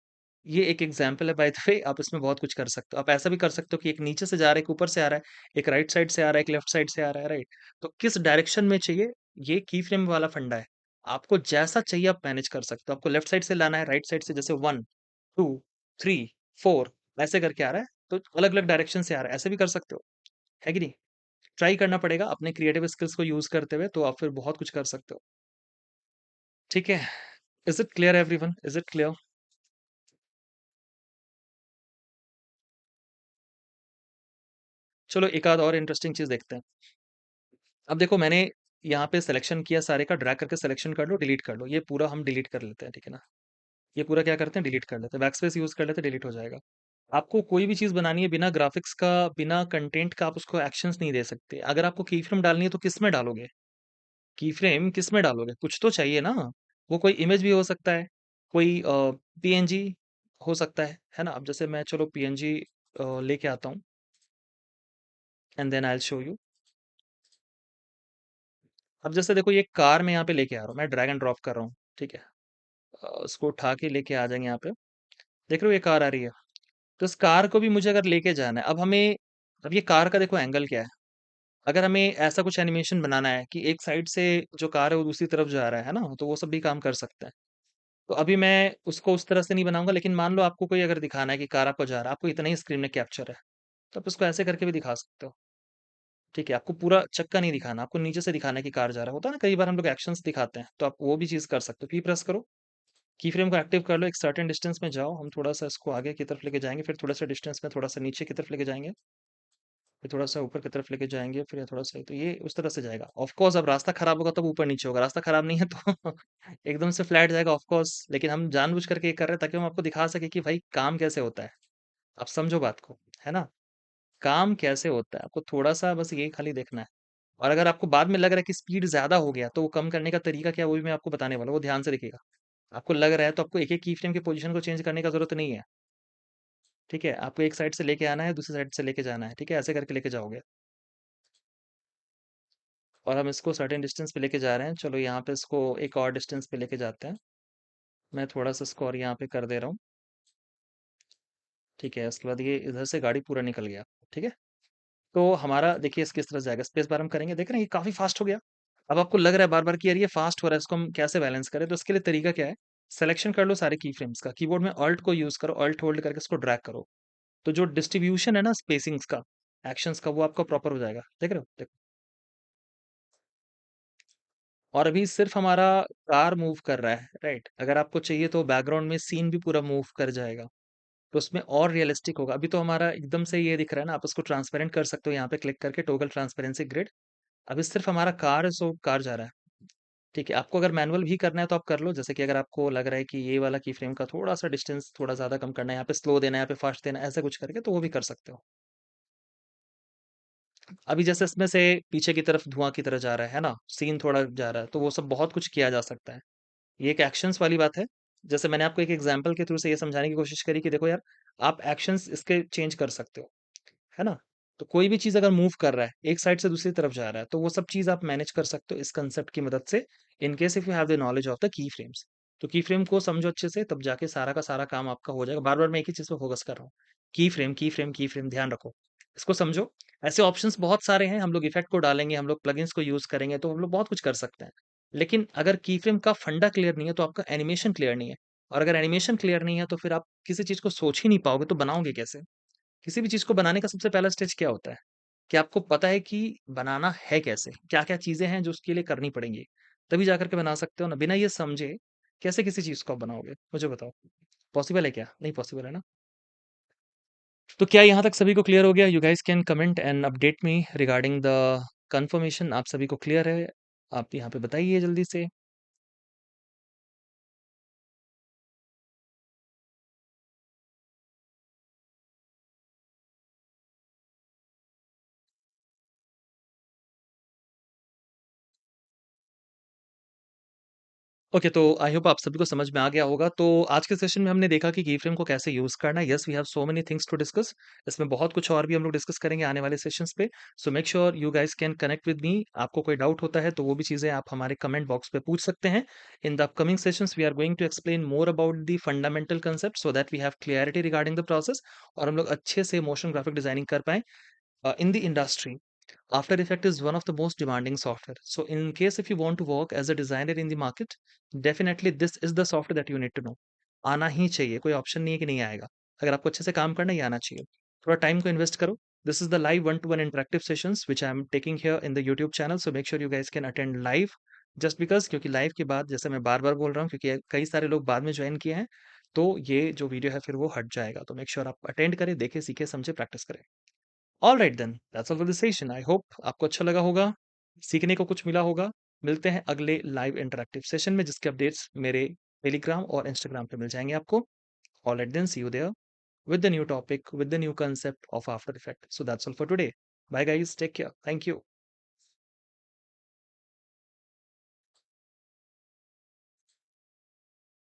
ये एक एग्जाम्पल है बाय द वे, आप इसमें बहुत कुछ कर सकते हो। आप ऐसा भी कर सकते हो कि एक नीचे से जा रहा है, एक ऊपर से आ रहा है, एक राइट साइड से आ रहा है, एक लेफ्ट साइड से आ रहा है, राइट। तो किस डायरेक्शन में चाहिए, ये की फ्रेम वाला फंडा है। आपको जैसा चाहिए आप मैनेज कर सकते हो। आपको लेफ्ट साइड से लाना है, राइट साइड से, जैसे 1 2 3 4 ऐसे करके आ रहा है, तो अलग अलग डायरेक्शन से आ रहा है, ऐसे भी कर सकते हो, है कि नहीं? ट्राई करना पड़ेगा अपने क्रिएटिव स्किल्स को यूज करते हुए, तो आप फिर बहुत कुछ कर सकते हो। ठीक है, is it clear everyone, is it clear? चलो एक आध और इंटरेस्टिंग चीज देखते हैं। अब देखो मैंने यहाँ पे सिलेक्शन किया सारे का, ड्रैग करके सिलेक्शन कर लो, डिलीट कर लो, ये पूरा हम डिलीट कर लेते हैं, ठीक है ना? ये पूरा क्या करते हैं, डिलीट कर लेते हैं, बैक स्पेस यूज कर लेते हैं, डिलीट हो जाएगा। आपको कोई भी चीज बनानी है बिना ग्राफिक्स का, बिना कंटेंट का, आप उसको एक्शंस नहीं दे सकते। अगर आपको की फ्रेम डालनी है तो किस में डालोगे? की फ्रेम किस में डालोगे, कुछ तो चाहिए ना। वो कोई इमेज भी हो सकता है, कोई पीएनजी हो सकता है ना? अब जैसे मैं चलो पीएनजी लेके आता हूँ and then I will show you. अब जैसे देखो ये कार मैं यहाँ पे लेके आ रहा हूँ, मैं ड्रैग एंड ड्रॉप कर रहा हूँ, ठीक है। उसको उठा के लेके आ जाएंगे यहाँ पे। देख रहे हो ये कार आ रही है, तो इस कार को भी मुझे अगर लेके जाना है, अब हमें, अब ये कार का देखो एंगल क्या है। अगर हमें ऐसा कुछ एनिमेशन बनाना है कि एक साइड से जो कार है वो दूसरी तरफ जा रहा है ना, तो वो सब भी काम कर सकते हैं। तो अभी मैं उसको उस तरह से नहीं बनाऊंगा, लेकिन मान लो आपको कोई अगर दिखाना है कि कार आपको जा रहा है, आपको इतना ही स्क्रीन में कैप्चर है, तो आप इसको ऐसे करके भी दिखा सकते हो। ठीक है, आपको पूरा चक्का नहीं दिखाना, आपको नीचे से दिखाना है कि कार जा रहा है, होता है ना कई बार हम लोग एक्शंस दिखाते हैं, तो आप वो भी चीज कर सकते हो। की प्रेस करो, की फ्रेम को एक्टिव कर लो, एक सर्टेन डिस्टेंस में जाओ, हम थोड़ा सा इसको आगे की तरफ लेके जाएंगे, फिर थोड़ा सा डिस्टेंस में थोड़ा सा नीचे की तरफ लेके जाएंगे, फिर थोड़ा सा ऊपर की तरफ लेके जाएंगे, फिर ये थोड़ा सा, तो ये उस तरह से जाएगा। ऑफ कोर्स अब रास्ता खराब होगा तब ऊपर नीचे होगा, रास्ता खराब नहीं है तो एकदम से फ्लैट जाएगा ऑफ कोर्स। लेकिन हम जानबूझ करके ये कर रहे हैं ताकि हम आपको दिखा सके कि भाई काम कैसे होता है। आप समझो बात को, है ना? काम कैसे होता है, आपको थोड़ा-सा बस ये खाली देखना है। और अगर आपको बाद में लग रहा है कि स्पीड ज़्यादा हो गया, तो वो कम करने का तरीका क्या है, वो भी मैं आपको बताने वाला हूँ, वो ध्यान से देखिएगा। आपको लग रहा है तो आपको एक-एक की फ्रेम की पोज़ीशन को चेंज करने का ज़रूरत नहीं है, ठीक है? आपको एक साइड से लेके आना है, दूसरी साइड से लेके जाना है, ठीक है? ऐसे करके लेके जाओगे और हम इसको सर्टेन डिस्टेंस पे लेके जा रहे हैं। चलो यहाँ पे इसको एक और डिस्टेंस पे लेके जाते हैं। मैं थोड़ा-सा इसको और यहाँ पे कर दे रहा हूँ, ठीक है? उसके बाद ये इधर से गाड़ी पूरा निकल गया, ठीक है? तो हमारा देखिए इस किस तरह से जाएगा, स्पेस बार हम करेंगे, देख रहे हैं ये काफ़ी फ़ास्ट हो गया। अब आपको लग रहा है बार-बार कि यार ये फ़ास्ट हो रहा है, इसको हम कैसे बैलेंस करें? तो इसके लिए तरीका क्या है, सिलेक्शन कर लो सारे की फ्रेम्स का, कीबोर्ड में ऑल्ट को यूज़ करो, ऑल्ट होल्ड करके इसको ड्रैग करो। तो जो डिस्ट्रीब्यूशन है ना स्पेसिंग्स का, एक्शंस का, वो आपका प्रॉपर हो जाएगा। देख रहे हो? देखो। और अभी सिर्फ़ हमारा कार मूव कर रहा है, राइट? अगर आपको चाहिए तो बैकग्राउंड में सीन भी पूरा मूव कर जाएगा, तो उसमें और रियलिस्टिक होगा। अभी तो हमारा एकदम से ये दिख रहा है ना, आप उसको ट्रांसपेरेंट कर सकते हो यहाँ पे क्लिक करके टॉगल ट्रांसपेरेंसी ग्रिड। अभी सिर्फ़ हमारा कार है, सो कार जा रहा है। ठीक है, आपको अगर मैनुअल भी करना है तो आप कर लो, जैसे कि अगर आपको लग रहा है कि ये वाला की फ्रेम का थोड़ा-सा डिस्टेंस थोड़ा ज़्यादा कम करना है, यहाँ पे स्लो देना है, यहाँ पे फास्ट देना है, ऐसा कुछ करके तो वो भी कर सकते हो। अभी जैसे इसमें से पीछे की तरफ धुआँ की तरह जा रहा है ना? सीन थोड़ा जा रहा है, तो वो सब बहुत कुछ किया जा सकता है। ये एक एक्शंस वाली बात है। जैसे मैंने आपको एक एग्ज़ाम्पल के थ्रू से ये समझाने की कोशिश करी कि देखो यार, आप एक्शंस इसके चेंज कर सकते हो। है ना? तो कोई भी चीज़ अगर मूव कर रहा है, एक साइड से दूसरी तरफ जा रहा है, तो वो सब चीज़ आप मैनेज कर सकते हो इस कांसेप्ट की मदद से, in case if you have the knowledge of the key frames. तो की फ्रेम को समझो अच्छे से, तब जाके सारा का सारा काम आपका हो जाएगा। बार-बार मैं एक ही चीज़ पे फोकस कर रहा हूँ। की frame, key frame, key frame, ध्यान रखो। इसको समझो। ऐसे ऑप्शंस बहुत सारे हैं, हम लोग इफ़ेक्ट को डालेंगे, हम लोग प्लगइन्स को यूज़ करेंगे, तो हम लोग बहुत कुछ कर सकते हैं। लेकिन अगर की फ्रेम का फंडा क्लियर नहीं है, तो आपका एनिमेशन क्लियर नहीं है। और अगर एनिमेशन क्लियर नहीं है, तो फिर आप किसी चीज़ को सोच ही नहीं पाओगे, तो बनाओगे कैसे? किसी भी चीज़ को बनाने का सबसे पहला स्टेज क्या होता है? कि आपको पता है कि बनाना है कैसे? क्या-क्या चीज़ें हैं जो उसके लिए करनी पड़ेंगी? तभी जाकर के बना सकते हो ना, बिना ये समझे कैसे किसी चीज़ को आप बनाओगे? मुझे बताओ। पॉसिबल है क्या? नहीं पॉसिबल है ना? तो क्या यहाँ तक सभी को क्लियर हो गया? You guys can comment and update me regarding the confirmation. आप सभी को क्लियर है? आप यहाँ पे बताइए जल्दी से। ओके, तो आई होप आप सभी को समझ में आ गया होगा। तो आज के सेशन में हमने देखा कि कीफ्रेम को कैसे यूज़ करना है। Yes, we have so many things to discuss. इसमें बहुत कुछ और भी हम लोग डिस्कस करेंगे आने वाले सेशंस पे। सो make sure you guys can connect with मी। आपको कोई डाउट होता है तो वो भी चीज़ें आप हमारे कमेंट बॉक्स पे पूछ सकते हैं। In the upcoming sessions we are going to explain more about the fundamental concept so that we have clarity regarding the process और हम लोग अच्छे से मोशन ग्राफिक डिजाइनिंग कर पाएँ in the industry. After Effects is one of the most demanding software. So in case if you want to work as a designer in the market, definitely this is the software that you need to know. आना ही चाहिए, कोई option नहीं है कि नहीं आएगा। अगर आपको अच्छे से काम करना है, ये आना चाहिए। थोड़ा टाइम को इन्वेस्ट करो। This is the live one-to-one interactive sessions which I am taking here in the YouTube channel. So make sure you guys can attend live. Just because क्योंकि लाइव के बाद जैसे मैं बार-बार बोल रहा हूँ क्योंकि कई सारे लोग बाद में ज्वाइन किए हैं, तो ये जो वीडियो है फिर वो हट जाएगा। तो मेक श्योर आप अटेंड करें, देखें, सीखें, समझें, प्रैक्टिस करें। Alright then, that's all for this session. I hope आपको अच्छा लगा होगा, सीखने को कुछ मिला होगा। मिलते हैं अगले लाइव इंटरैक्टिव सेशन में जिसके अपडेट्स मेरे टेलीग्राम और इंस्टाग्राम पे मिल जाएंगे आपको। Alright then, see you there with the new topic, with the new concept of After Effects. So that's all for today. Bye guys, take care. Thank you.